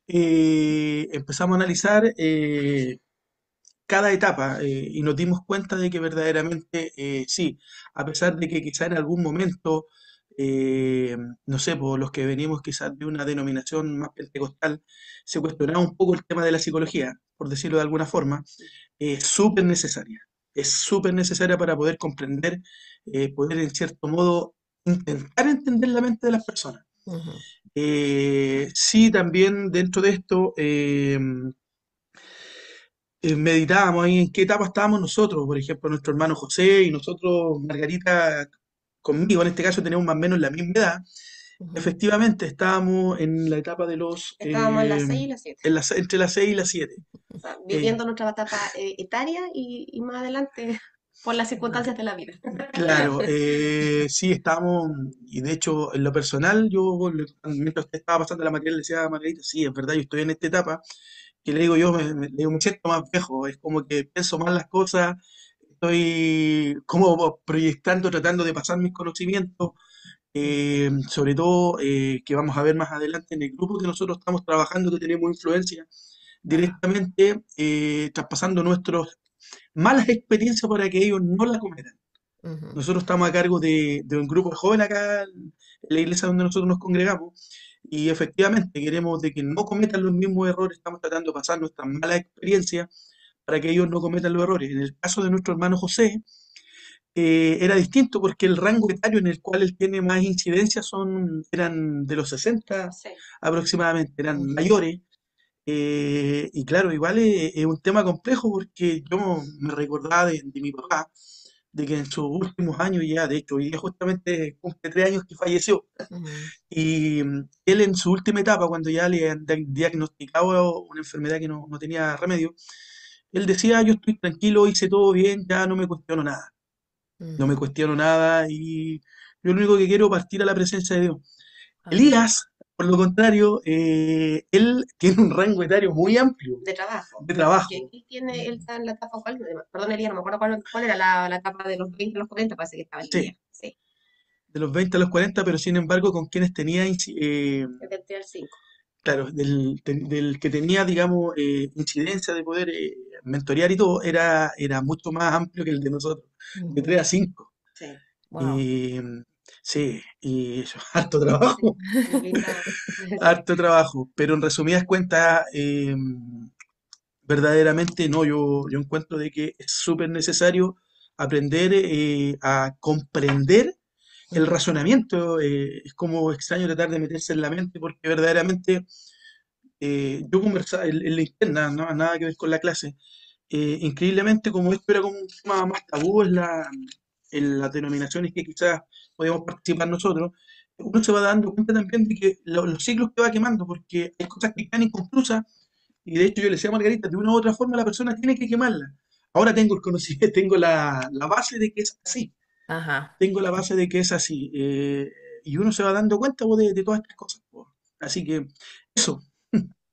empezamos a analizar cada etapa y nos dimos cuenta de que verdaderamente sí, a pesar de que quizá en algún momento, no sé, por los que venimos quizás de una denominación más pentecostal, se cuestionaba un poco el tema de la psicología, por decirlo de alguna forma, es súper necesaria. Es súper necesaria para poder comprender, poder en cierto modo intentar entender la mente de las personas. Ujú, Sí, también dentro de esto meditábamos ahí en qué etapa estábamos nosotros, por ejemplo, nuestro hermano José y nosotros, Margarita, conmigo en este caso tenemos más o menos la misma edad. ujú. Efectivamente, estábamos en la etapa de los, Estábamos en las 6 y las 7, entre las 6 y las 7. o sea, Eh, viviendo nuestra etapa etaria y más adelante por las circunstancias de la vida. claro, sí, estábamos, y de hecho, en lo personal, mientras usted estaba pasando la materia, le decía a Margarita, sí, es verdad, yo estoy en esta etapa, que le digo yo, le digo, me siento más viejo, es como que pienso más las cosas, estoy como proyectando, tratando de pasar mis conocimientos, sobre todo que vamos a ver más adelante en el grupo que nosotros estamos trabajando, que tenemos influencia. Ah, directamente traspasando nuestras malas experiencias para que ellos no las cometan. ujú, Nosotros estamos a cargo de un grupo de jóvenes acá en la iglesia donde nosotros nos congregamos y efectivamente queremos de que no cometan los mismos errores, estamos tratando de pasar nuestras malas experiencias para que ellos no cometan los errores. En el caso de nuestro hermano José, era distinto porque el rango etario en el cual él tiene más incidencia eran de los 60 Sí. aproximadamente, eran ujú, mayores. Y claro, igual es un tema complejo porque yo me recordaba de mi papá, de que en sus últimos años ya, de hecho, hoy día justamente cumple 3 años que falleció, ujú, y él en su última etapa, cuando ya le han diagnosticado una enfermedad que no tenía remedio, él decía, yo estoy tranquilo, hice todo bien, ya no me cuestiono nada, no me ujú. cuestiono nada y yo lo único que quiero es partir a la presencia de Dios. Amén. Elías, por lo contrario, él tiene un rango etario muy amplio De trabajo. de Que trabajo, él tiene, él está en la etapa, ¿cuál? Perdón, Elías, no me acuerdo cuál era la etapa de los 20 a los 40, parece que estaba el Elías. sí, Sí, de los 20 a los 40, pero sin embargo con quienes tenía, es del 3 al 5. claro, del que tenía, digamos, incidencia de poder mentorear y todo, era mucho más amplio que el de nosotros, de Ujú. 3 a 5. Sí, Wow. Eh, sí, y eso, harto sí, trabajo, un lindo. Sí. harto trabajo, pero en resumidas cuentas, verdaderamente no, yo encuentro de que es súper necesario aprender a comprender el Ujú, razonamiento. Es como extraño tratar de meterse en la mente porque verdaderamente yo conversaba en la interna, nada que ver con la clase. Increíblemente, como esto era como un tema más tabú en las denominaciones que quizás podemos participar nosotros, uno se va dando cuenta también de que los ciclos que va quemando, porque hay cosas que quedan inconclusas, y de hecho yo le decía a Margarita, de una u otra forma la persona tiene que quemarla. Ahora tengo el conocimiento, tengo la base de que es así, ajá. tengo la base de que es así, y uno se va dando cuenta po, de todas estas cosas, po. Así que eso.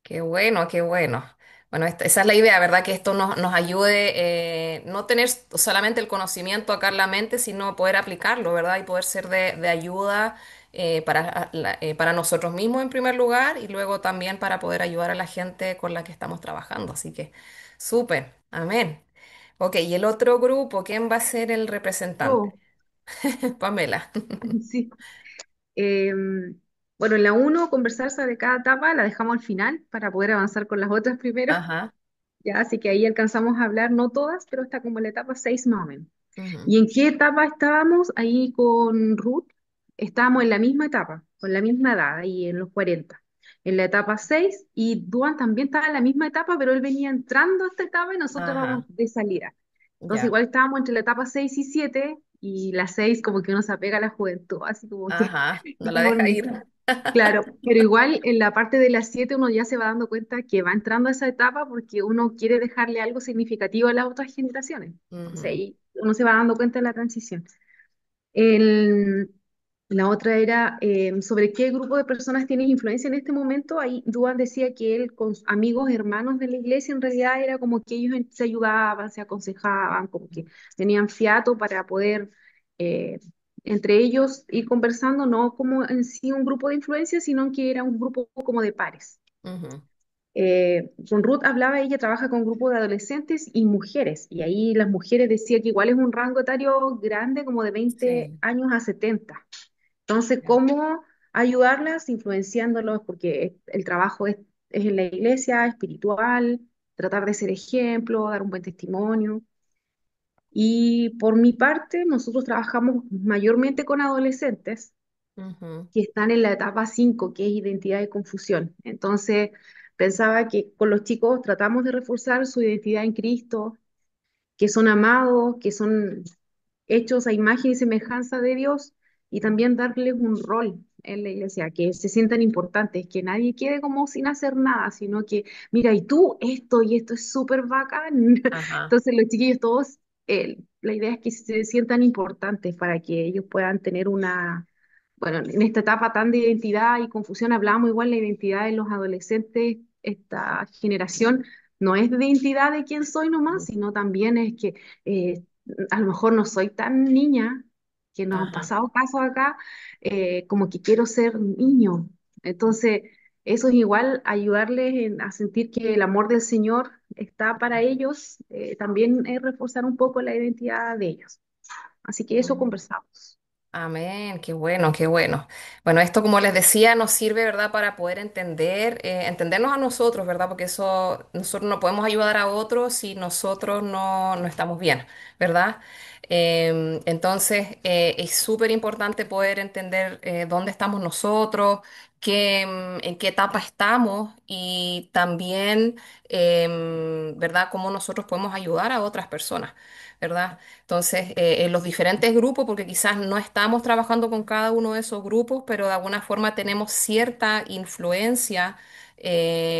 Qué bueno, qué bueno. Bueno, esa es la idea, ¿verdad? Que esto nos ayude, no tener solamente el conocimiento acá en la mente, sino poder aplicarlo, ¿verdad? Y poder ser de ayuda para nosotros mismos en primer lugar y luego también para poder ayudar a la gente con la que estamos trabajando. Así que, súper, amén. Ok, y el otro grupo, ¿quién va a ser el representante? Oh, Pamela. sí. Bueno, en la uno conversar sobre cada etapa la dejamos al final para poder avanzar con las otras primero. Ajá. Ya, así que ahí alcanzamos a hablar, no todas, pero está como la etapa 6 más o menos. Ujú, ¿Y en qué etapa estábamos? Ahí con Ruth, estábamos en la misma etapa, con la misma edad, ahí en los 40. En la etapa 6 y Duan también estaba en la misma etapa, pero él venía entrando a esta etapa y nosotros vamos ajá. de salida. Entonces Ya. igual estábamos entre la etapa 6 y 7 y la 6 como que uno se apega a la juventud, así como que Ajá. No la estamos en deja mitad. ir. Claro, pero igual en la parte de las 7 uno ya se va dando cuenta que va entrando a esa etapa porque uno quiere dejarle algo significativo a las otras generaciones. Entonces Ujú, ahí uno se va dando cuenta de la transición. El- la otra era sobre qué grupo de personas tienes influencia en este momento. Ahí Duan decía que él con sus amigos, hermanos de la iglesia, en realidad era como que ellos se ayudaban, se aconsejaban, como que tenían fiato para poder eh, entre ellos ir conversando, no como en sí un grupo de influencia, sino que era un grupo como de pares. ujú. Con Ruth hablaba, ella trabaja con grupos de adolescentes y mujeres, y ahí las mujeres decía que igual es un rango etario grande, como de 20 Sí. años a 70. Entonces, Ya. ¿cómo ayudarlas? Influenciándolos, porque el trabajo es en la iglesia, espiritual, tratar de ser ejemplo, dar un buen testimonio. Y por mi parte, nosotros trabajamos mayormente con adolescentes Ujú, que están en la etapa 5 que es identidad y confusión. Entonces, pensaba que con los chicos tratamos de reforzar su identidad en Cristo, que son amados, que son hechos a imagen y semejanza de Dios, y también darles un rol en la iglesia, que se sientan importantes, que nadie quede como sin hacer nada, sino que, mira, y tú esto y esto es súper bacán. ajá. Entonces los chiquillos todos, la idea es que se sientan importantes para que ellos puedan tener una, bueno, en esta etapa tan de identidad y confusión, hablamos igual la identidad de los adolescentes, esta generación no es de identidad de quién soy nomás, sino también es que eh, a lo mejor no soy tan niña, que nos han Ajá. pasado casos acá, como que quiero ser niño. Entonces, eso es igual ayudarles a sentir que el amor del Señor está para ellos, también es reforzar un poco la identidad de ellos. Así que eso Mm. conversamos. Amén, qué bueno, qué bueno. Bueno, esto como les decía nos sirve, ¿verdad? Para poder entender, entendernos a nosotros, ¿verdad? Porque eso, nosotros no podemos ayudar a otros si nosotros no estamos bien, ¿verdad? Entonces, es súper importante poder entender dónde estamos nosotros, en qué etapa estamos y también, ¿verdad? Cómo nosotros podemos ayudar a otras personas, ¿verdad? Entonces, en los diferentes grupos, porque quizás no estamos trabajando con cada uno de esos grupos, pero de alguna forma tenemos cierta influencia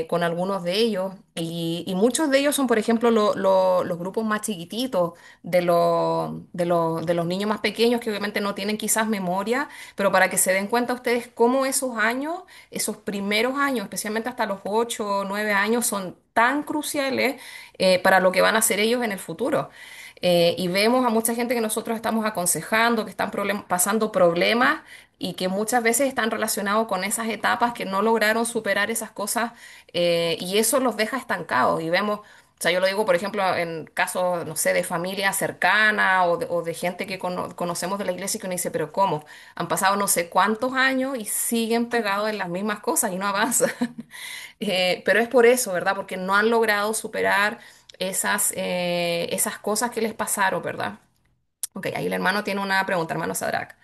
con algunos de ellos. Y muchos de ellos son, por ejemplo, los grupos más chiquititos, de los niños más pequeños que obviamente no tienen quizás memoria, pero para que se den cuenta ustedes cómo esos años, esos primeros años, especialmente hasta los 8 o 9 años, son tan cruciales para lo que van a hacer ellos en el futuro. Y vemos a mucha gente que nosotros estamos aconsejando, que están pasando problemas y que muchas veces están relacionados con esas etapas que no lograron superar esas cosas y eso los deja estancados. Y vemos, o sea, yo lo digo, por ejemplo, en casos, no sé, de familia cercana o de gente que conocemos de la iglesia que uno dice, pero ¿cómo? Han pasado no sé cuántos años y siguen pegados en las mismas cosas y no avanzan. Pero es por eso, ¿verdad? Porque no han logrado superar esas cosas que les pasaron, ¿verdad? Ok, ahí el hermano tiene una pregunta, hermano Sadrach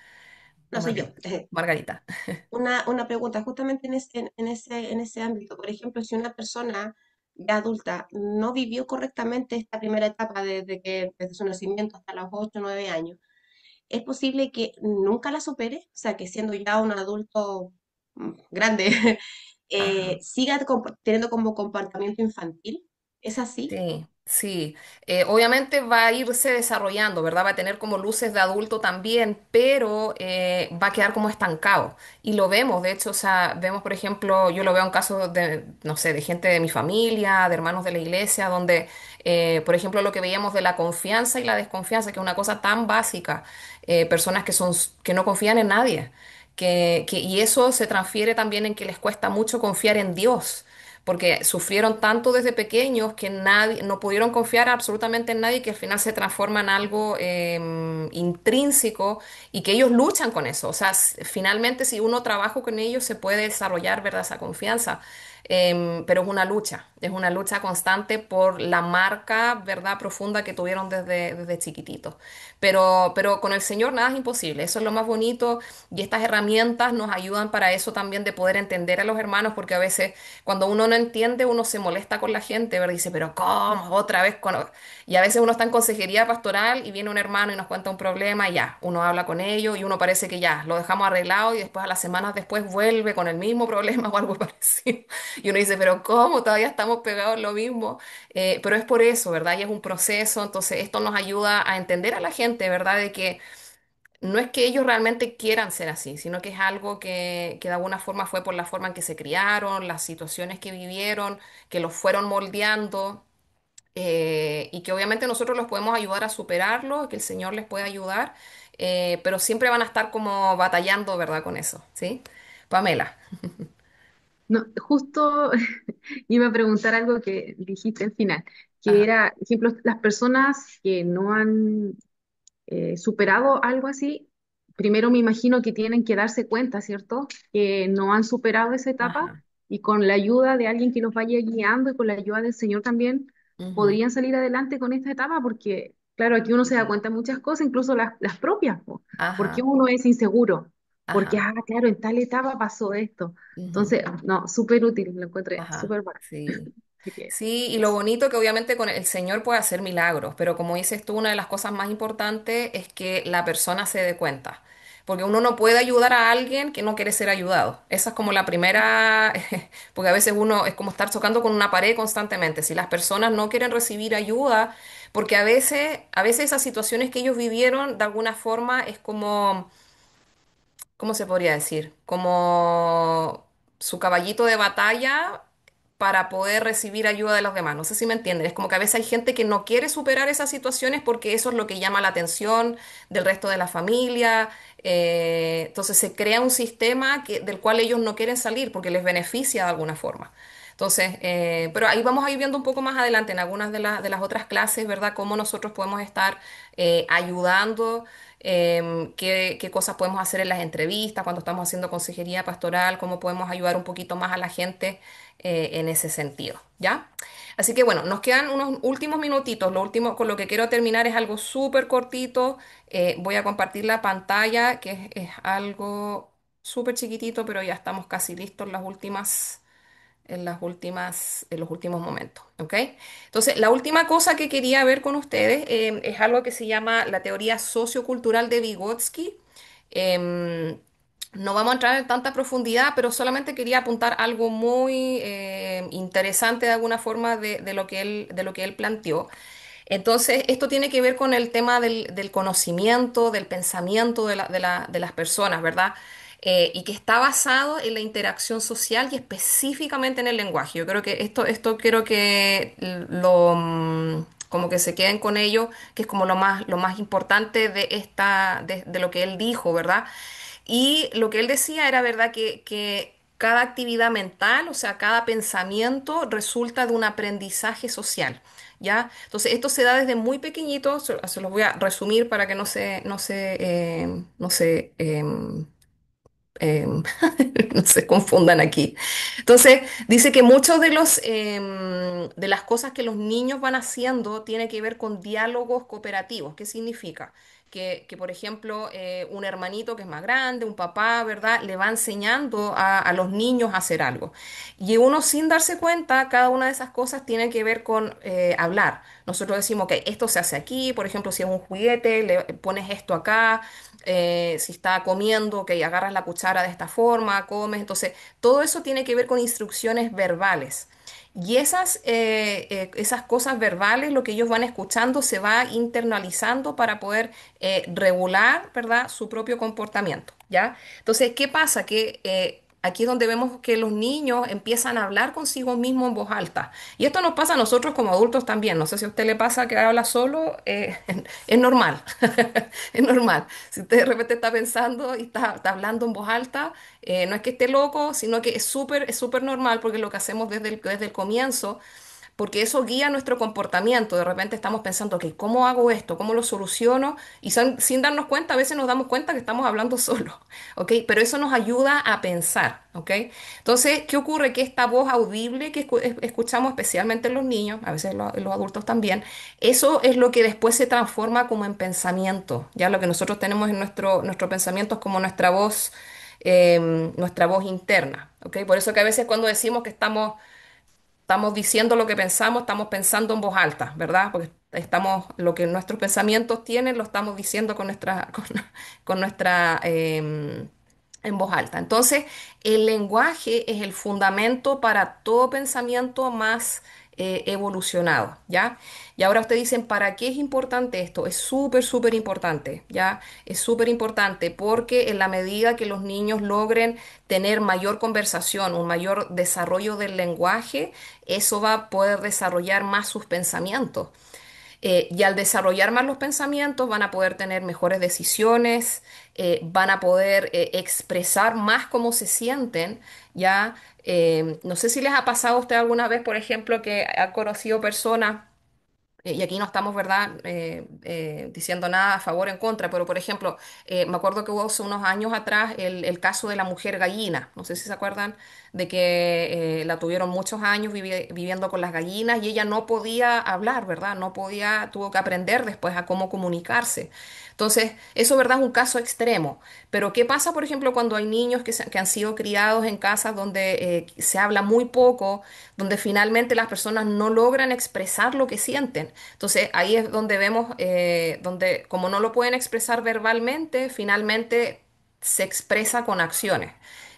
o No soy yo. Margarita. Una pregunta, justamente en ese ámbito. Por ejemplo, si una persona ya adulta no vivió correctamente esta primera etapa desde su nacimiento hasta los 8 o 9 años, ¿es posible que nunca la supere? O sea, que siendo ya un adulto grande, Ajá. siga teniendo como comportamiento infantil. ¿Es así? Sí, sí. Obviamente va a irse desarrollando, ¿verdad? Va a tener como luces de adulto también, pero va a quedar como estancado. Y lo vemos, de hecho, o sea, vemos, por ejemplo, yo lo veo en casos de, no sé, de gente de mi familia, de hermanos de la iglesia, donde, por ejemplo, lo que veíamos de la confianza y la desconfianza, que es una cosa tan básica, personas que no confían en nadie, y eso se transfiere también en que les cuesta mucho confiar en Dios porque sufrieron tanto desde pequeños que nadie, no pudieron confiar absolutamente en nadie que al final se transforma en algo intrínseco y que ellos luchan con eso. O sea, finalmente si uno trabaja con ellos se puede desarrollar, ¿verdad? Esa confianza. Pero es una lucha constante por la marca, ¿verdad? Profunda que tuvieron desde chiquititos. Pero con el Señor nada es imposible, eso es lo más bonito y estas herramientas nos ayudan para eso también de poder entender a los hermanos, porque a veces cuando uno no entiende, uno se molesta con la gente, ¿verdad? Dice, pero ¿cómo? Otra vez con... Y a veces uno está en consejería pastoral y viene un hermano y nos cuenta un problema y ya, uno habla con ellos y uno parece que ya, lo dejamos arreglado y después a las semanas después vuelve con el mismo problema o algo parecido. Y uno dice, pero ¿cómo? Todavía estamos pegados en lo mismo. Pero es por eso, ¿verdad? Y es un proceso, entonces esto nos ayuda a entender a la gente, ¿verdad? De que no es que ellos realmente quieran ser así, sino que es algo que de alguna forma fue por la forma en que se criaron, las situaciones que vivieron, que los fueron moldeando y que obviamente nosotros los podemos ayudar a superarlo, que el Señor les puede ayudar, pero siempre van a estar como batallando, ¿verdad? Con eso, ¿sí? Pamela. No, justo iba a preguntar algo que dijiste al final, que Ajá, era, por ejemplo, las personas que no han superado algo así, primero me imagino que tienen que darse cuenta, ¿cierto? Que no han superado esa etapa ajá, y con la ayuda de alguien que los vaya guiando y con la ayuda del Señor también ujú, podrían salir adelante con esta etapa porque, claro, aquí uno se da ujú, cuenta de muchas cosas, incluso las propias, po. Porque ajá, uno es inseguro, porque, ajá, claro, en tal etapa pasó esto. ujú, Entonces, no, súper útil, lo encontré ajá, súper bueno. sí. Así que, Sí, y lo eso. bonito que obviamente con el Señor puede hacer milagros, pero como dices tú, una de las cosas más importantes es que la persona se dé cuenta, porque uno no puede ayudar a alguien que no quiere ser ayudado. Esa es como la primera, porque a veces uno es como estar chocando con una pared constantemente. Si las personas no quieren recibir ayuda, porque a veces esas situaciones que ellos vivieron de alguna forma es como, ¿cómo se podría decir? Como su caballito de batalla para poder recibir ayuda de los demás. No sé si me entienden. Es como que a veces hay gente que no quiere superar esas situaciones porque eso es lo que llama la atención del resto de la familia. Entonces se crea un sistema del cual ellos no quieren salir porque les beneficia de alguna forma. Entonces, pero ahí vamos a ir viendo un poco más adelante en algunas de las otras clases, ¿verdad? Cómo nosotros podemos estar ayudando, qué cosas podemos hacer en las entrevistas, cuando estamos haciendo consejería pastoral, cómo podemos ayudar un poquito más a la gente en ese sentido, ¿ya? Así que bueno, nos quedan unos últimos minutitos. Lo último con lo que quiero terminar es algo súper cortito. Voy a compartir la pantalla, que es algo súper chiquitito, pero ya estamos casi listos en los últimos momentos, ¿ok? Entonces, la última cosa que quería ver con ustedes es algo que se llama la teoría sociocultural de Vygotsky. Em, no vamos a entrar en tanta profundidad, pero solamente quería apuntar algo muy interesante de alguna forma de lo que él planteó. Entonces, esto tiene que ver con el tema del conocimiento, del pensamiento de las personas, ¿verdad? Y que está basado en la interacción social y específicamente en el lenguaje. Yo creo que esto quiero que como que se queden con ello, que es como lo más importante de lo que él dijo, ¿verdad? Y lo que él decía era, ¿verdad?, que cada actividad mental, o sea, cada pensamiento resulta de un aprendizaje social, ¿ya? Entonces, esto se da desde muy pequeñito, se los voy a resumir para que no se no se confundan aquí. Entonces, dice que muchos de las cosas que los niños van haciendo tiene que ver con diálogos cooperativos. ¿Qué significa? Por ejemplo, un hermanito que es más grande, un papá, ¿verdad? Le va enseñando a los niños a hacer algo. Y uno sin darse cuenta, cada una de esas cosas tiene que ver con hablar. Nosotros decimos que esto se hace aquí, por ejemplo, si es un juguete, le pones esto acá, si está comiendo, que agarras la cuchara de esta forma, comes. Entonces, todo eso tiene que ver con instrucciones verbales. Y esas cosas verbales, lo que ellos van escuchando, se va internalizando para poder regular, ¿verdad?, su propio comportamiento, ¿ya? Entonces, ¿qué pasa? Que aquí es donde vemos que los niños empiezan a hablar consigo mismos en voz alta. Y esto nos pasa a nosotros como adultos también. No sé si a usted le pasa que habla solo, es normal, es normal. Si usted de repente está pensando y está hablando en voz alta, no es que esté loco, sino que es súper normal porque lo que hacemos desde el comienzo, porque eso guía nuestro comportamiento. De repente estamos pensando, ok, ¿cómo hago esto? ¿Cómo lo soluciono? Y sin darnos cuenta, a veces nos damos cuenta que estamos hablando solo, ¿ok? Pero eso nos ayuda a pensar, ¿ok? Entonces, ¿qué ocurre? Que esta voz audible que escuchamos especialmente en los niños, a veces en los adultos también, eso es lo que después se transforma como en pensamiento. Ya lo que nosotros tenemos en nuestro pensamiento es como nuestra voz interna, ¿ok? Por eso que a veces cuando decimos que estamos diciendo lo que pensamos, estamos pensando en voz alta, ¿verdad? Porque lo que nuestros pensamientos tienen, lo estamos diciendo con nuestra, en voz alta. Entonces, el lenguaje es el fundamento para todo pensamiento más evolucionado, ¿ya? Y ahora ustedes dicen, ¿para qué es importante esto? Es súper importante, ¿ya? Es súper importante porque en la medida que los niños logren tener mayor conversación, un mayor desarrollo del lenguaje, eso va a poder desarrollar más sus pensamientos. Y al desarrollar más los pensamientos van a poder tener mejores decisiones, van a poder expresar más cómo se sienten, ¿ya? No sé si les ha pasado a usted alguna vez, por ejemplo, que ha conocido personas y aquí no estamos, ¿verdad?, diciendo nada a favor o en contra, pero por ejemplo, me acuerdo que hubo hace unos años atrás el caso de la mujer gallina. No sé si se acuerdan de que la tuvieron muchos años viviendo con las gallinas y ella no podía hablar, ¿verdad? No podía, tuvo que aprender después a cómo comunicarse. Entonces, eso, ¿verdad?, es un caso extremo. Pero, ¿qué pasa, por ejemplo, cuando hay niños que han sido criados en casas donde se habla muy poco, donde finalmente las personas no logran expresar lo que sienten? Entonces ahí es donde vemos, donde como no lo pueden expresar verbalmente, finalmente se expresa con acciones.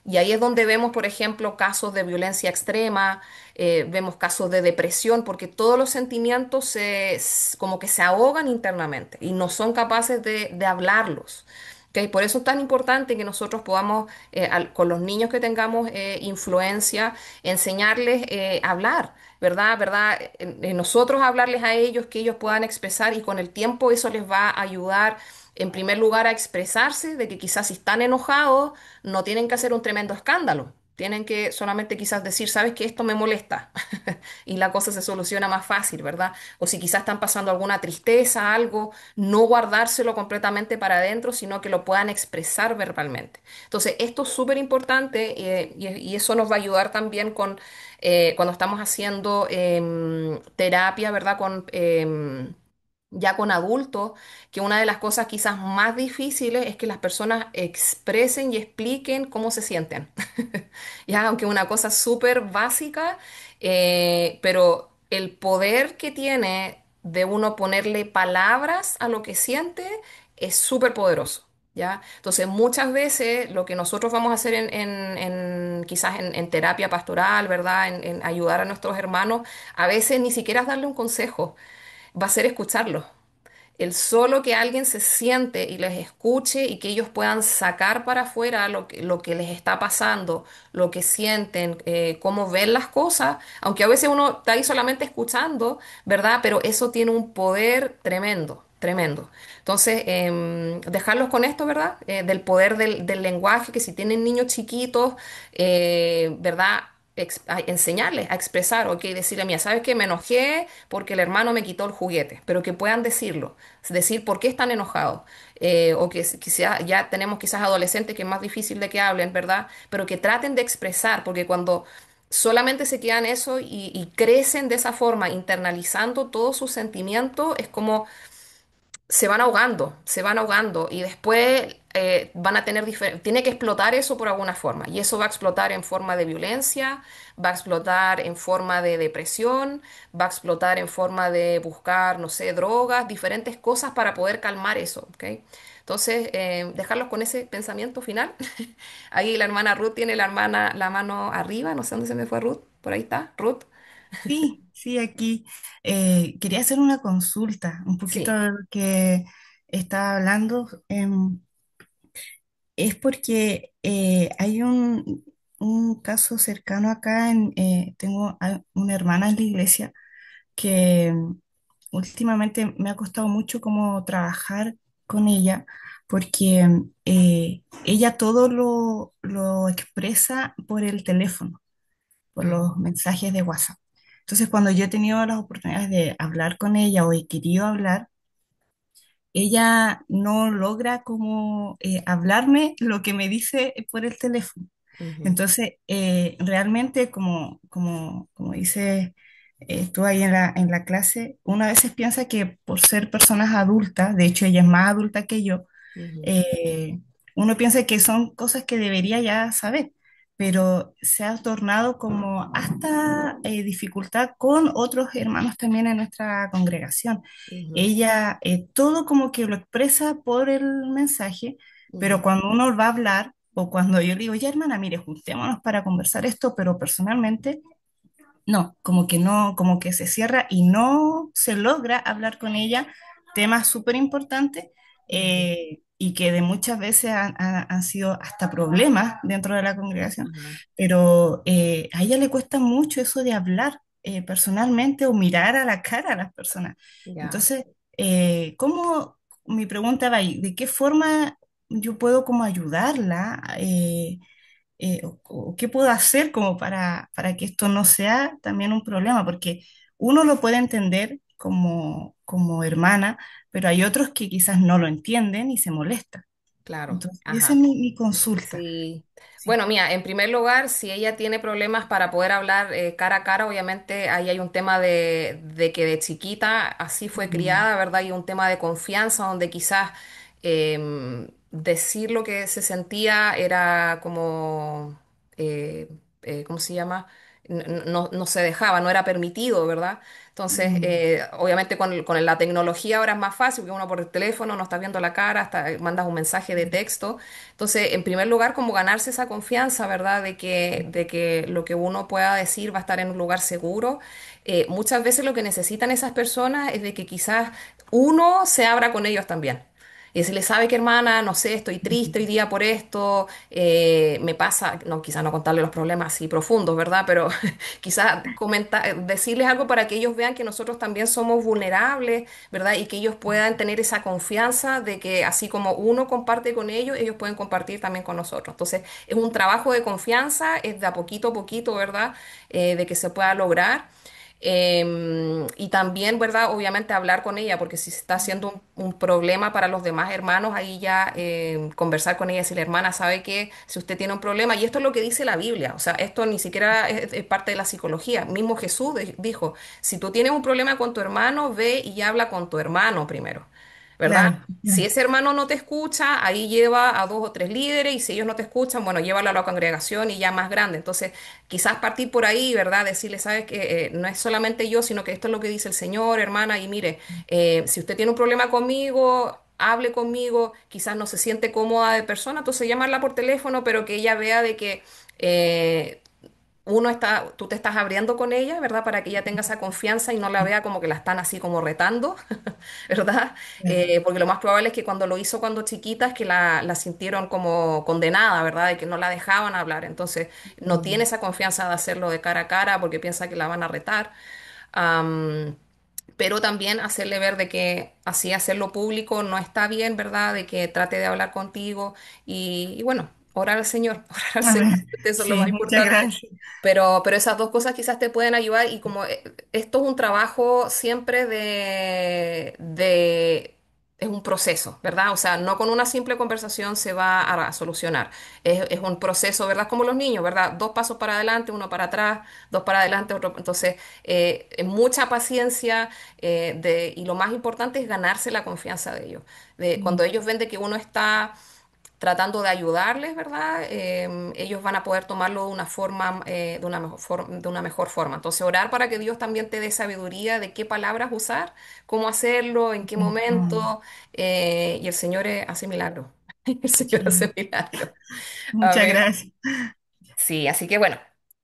Y ahí es donde vemos, por ejemplo, casos de violencia extrema, vemos casos de depresión, porque todos los sentimientos como que se ahogan internamente y no son capaces de hablarlos. ¿Ok? Por eso es tan importante que nosotros podamos, con los niños que tengamos influencia, enseñarles a hablar, ¿verdad? ¿Verdad? Nosotros hablarles a ellos, que ellos puedan expresar y con el tiempo eso les va a ayudar, en primer lugar, a expresarse, de que quizás si están enojados, no tienen que hacer un tremendo escándalo. Tienen que solamente quizás decir, sabes que esto me molesta y la cosa se soluciona más fácil, ¿verdad? O si quizás están pasando alguna tristeza, algo, no guardárselo completamente para adentro, sino que lo puedan expresar verbalmente. Entonces, esto es súper importante y eso nos va a ayudar también con cuando estamos haciendo terapia, ¿verdad? Ya con adultos, que una de las cosas quizás más difíciles es que las personas expresen y expliquen cómo se sienten. Ya, aunque una cosa súper básica, pero el poder que tiene de uno ponerle palabras a lo que siente es súper poderoso. ¿Ya? Entonces, muchas veces lo que nosotros vamos a hacer quizás en terapia pastoral, ¿verdad? En ayudar a nuestros hermanos, a veces ni siquiera es darle un consejo, va a ser escucharlos. El solo que alguien se siente y les escuche y que ellos puedan sacar para afuera lo que les está pasando, lo que sienten, cómo ven las cosas, aunque a veces uno está ahí solamente escuchando, ¿verdad? Pero eso tiene un poder tremendo, tremendo. Entonces, dejarlos con esto, ¿verdad? Del poder del lenguaje, que si tienen niños chiquitos, ¿verdad? Enseñarles a expresar, ok, decirle, mira, ¿sabes qué? Me enojé porque el hermano me quitó el juguete, pero que puedan decirlo, decir por qué están enojados, o que quizá, ya tenemos quizás adolescentes que es más difícil de que hablen, ¿verdad? Pero que traten de expresar, porque cuando solamente se quedan eso y crecen de esa forma, internalizando todos sus sentimientos, es como se van ahogando y después van a tener tiene que explotar eso por alguna forma y eso va a explotar en forma de violencia, va a explotar en forma de depresión, va a explotar en forma de buscar, no sé, drogas, diferentes cosas para poder calmar eso, ¿ok? Entonces, dejarlos con ese pensamiento final. Ahí la hermana Ruth tiene la mano arriba, no sé dónde se me fue Ruth, por ahí está, Ruth. Sí, sí, aquí quería hacer una consulta, un poquito Sí. de lo que estaba hablando. Es porque hay un caso cercano acá, tengo una hermana en la iglesia que últimamente me ha costado mucho como trabajar con ella, porque ella todo lo expresa por el teléfono, por los Ujú, mensajes de WhatsApp. Entonces, cuando yo he tenido las oportunidades de hablar con ella o he querido hablar, ella no logra como hablarme lo que me dice por el teléfono. ujú, Entonces, realmente, como dices tú ahí en la clase, una a veces piensa que por ser personas adultas, de hecho ella es más adulta que yo, ujú, eh, uno piensa que son cosas que debería ya saber, pero se ha tornado como hasta dificultad con otros hermanos también en nuestra congregación. ujú, Ella todo como que lo expresa por el mensaje, pero ujú, cuando uno va a hablar o cuando yo le digo, ya hermana, mire, juntémonos para conversar esto, pero personalmente no, como que no, como que se cierra y no se logra hablar con ella temas súper importantes ujú, y que de muchas veces han sido hasta problemas dentro de la congregación, ujú. pero a ella le cuesta mucho eso de hablar personalmente o mirar a la cara a las personas. Ya. Entonces, ¿cómo, mi pregunta va ahí, de qué forma yo puedo como ayudarla? O qué puedo hacer como para que esto no sea también un problema, porque uno lo puede entender como hermana, pero hay otros que quizás no lo entienden y se molestan. Claro, Entonces, esa es ajá. mi consulta. Sí. Sí. Bueno, mira, en primer lugar, si ella tiene problemas para poder hablar cara a cara, obviamente ahí hay un tema de que de chiquita así fue Mm, criada, ¿verdad? Y un tema de confianza donde quizás decir lo que se sentía era como, ¿cómo se llama? No se dejaba, no era permitido, ¿verdad? Entonces, mm, obviamente con la tecnología ahora es más fácil, porque uno por el teléfono no está viendo la cara, hasta mandas un mensaje de texto. Entonces, en primer lugar, como ganarse esa confianza, ¿verdad? De que lo que uno pueda decir va a estar en un lugar seguro. Muchas veces lo que necesitan esas personas es de que quizás uno se abra con ellos también. Y decirle, ¿sabe qué, hermana? No sé, estoy triste hoy día por esto, me pasa, no, quizás no contarle los problemas así profundos, ¿verdad? Pero quizás decirles algo para que ellos vean que nosotros también somos vulnerables, ¿verdad? Y que ellos puedan tener esa confianza de que así como uno comparte con ellos pueden compartir también con nosotros. Entonces, es un trabajo de confianza, es de a poquito, ¿verdad? De que se pueda lograr. Y también, ¿verdad? Obviamente hablar con ella, porque si se está haciendo un problema para los demás hermanos, ahí ya conversar con ella y decirle, hermana, ¿sabe qué? Si usted tiene un problema, y esto es lo que dice la Biblia, o sea, esto ni siquiera es parte de la psicología. Mismo Jesús dijo, si tú tienes un problema con tu hermano, ve y habla con tu hermano primero. ¿Verdad? Claro, Si ese hermano no te escucha, ahí lleva a dos o tres líderes y si ellos no te escuchan, bueno, llévalo a la congregación y ya más grande. Entonces, quizás partir por ahí, ¿verdad? Decirle, sabes que no es solamente yo, sino que esto es lo que dice el Señor, hermana, y mire, si usted tiene un problema conmigo, hable conmigo, quizás no se siente cómoda de persona, entonces llamarla por teléfono, pero que ella vea de que eh, tú te estás abriendo con ella, ¿verdad? Para que ella tenga esa confianza y no la vea como que la están así como retando, ¿verdad? claro. Porque lo más probable es que cuando lo hizo cuando chiquita es que la sintieron como condenada, ¿verdad? De que no la dejaban hablar. Entonces no tiene esa confianza de hacerlo de cara a cara porque piensa que la van a retar. Am, pero también hacerle ver de que así hacerlo público no está bien, ¿verdad? De que trate de hablar contigo y bueno, orar al Señor, orar al Señor, Amén. eso es lo Sí, más muchas importante. gracias. Pero esas dos cosas quizás te pueden ayudar y como esto es un trabajo siempre es un proceso, ¿verdad? O sea, no con una simple conversación se va a solucionar. Es un proceso, ¿verdad? Como los niños, ¿verdad? Dos pasos para adelante, uno para atrás, dos para adelante, otro. Entonces, mucha paciencia y lo más importante es ganarse la confianza de ellos. Cuando ellos ven de que uno está tratando de ayudarles, ¿verdad? Ellos van a poder tomarlo de una forma, de una mejor forma. Entonces, orar para que Dios también te dé sabiduría de qué palabras usar, cómo hacerlo, en qué momento, y el Señor hace milagros. El Señor hace Sí, milagros. muchas Amén. gracias. Sí, así que bueno,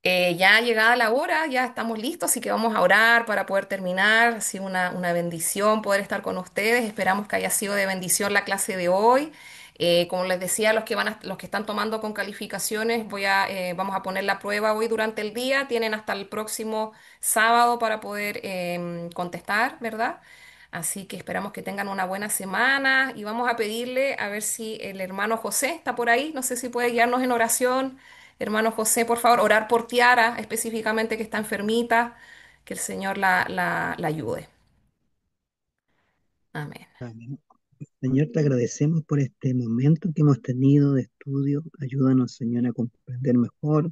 ya llegada la hora, ya estamos listos, así que vamos a orar para poder terminar. Ha sido una bendición poder estar con ustedes. Esperamos que haya sido de bendición la clase de hoy. Como les decía, los que están tomando con calificaciones, vamos a poner la prueba hoy durante el día. Tienen hasta el próximo sábado para poder contestar, ¿verdad? Así que esperamos que tengan una buena semana y vamos a pedirle a ver si el hermano José está por ahí. No sé si puede guiarnos en oración. Hermano José, por favor, orar por Tiara, específicamente que está enfermita, que el Señor la ayude. Amén. Amén. Señor, te agradecemos por este momento que hemos tenido de estudio. Ayúdanos, Señor, a comprender mejor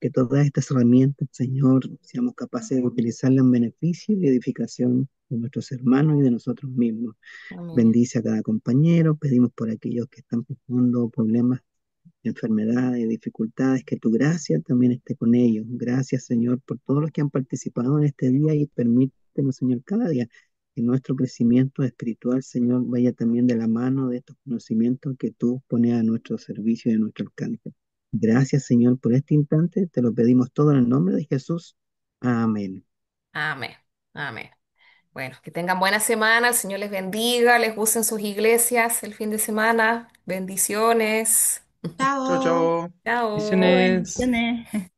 que todas estas herramientas, Señor, seamos capaces de utilizarlas en beneficio y edificación de nuestros hermanos y de nosotros mismos. Amén. Bendice a cada compañero. Pedimos por aquellos que están pasando problemas, enfermedades, dificultades, que tu gracia también esté con ellos. Gracias, Señor, por todos los que han participado en este día y permítenos, Señor, cada día que nuestro crecimiento espiritual, Señor, vaya también de la mano de estos conocimientos que tú pones a nuestro servicio y a nuestro alcance. Gracias, Señor, por este instante. Te lo pedimos todo en el nombre de Jesús. Amén. Amén. Amén. Bueno, que tengan buena semana, el Señor les bendiga, les use en sus iglesias el fin de semana. Bendiciones. Chao, Chao. chao. Chao. Oh, Bendiciones. bendiciones.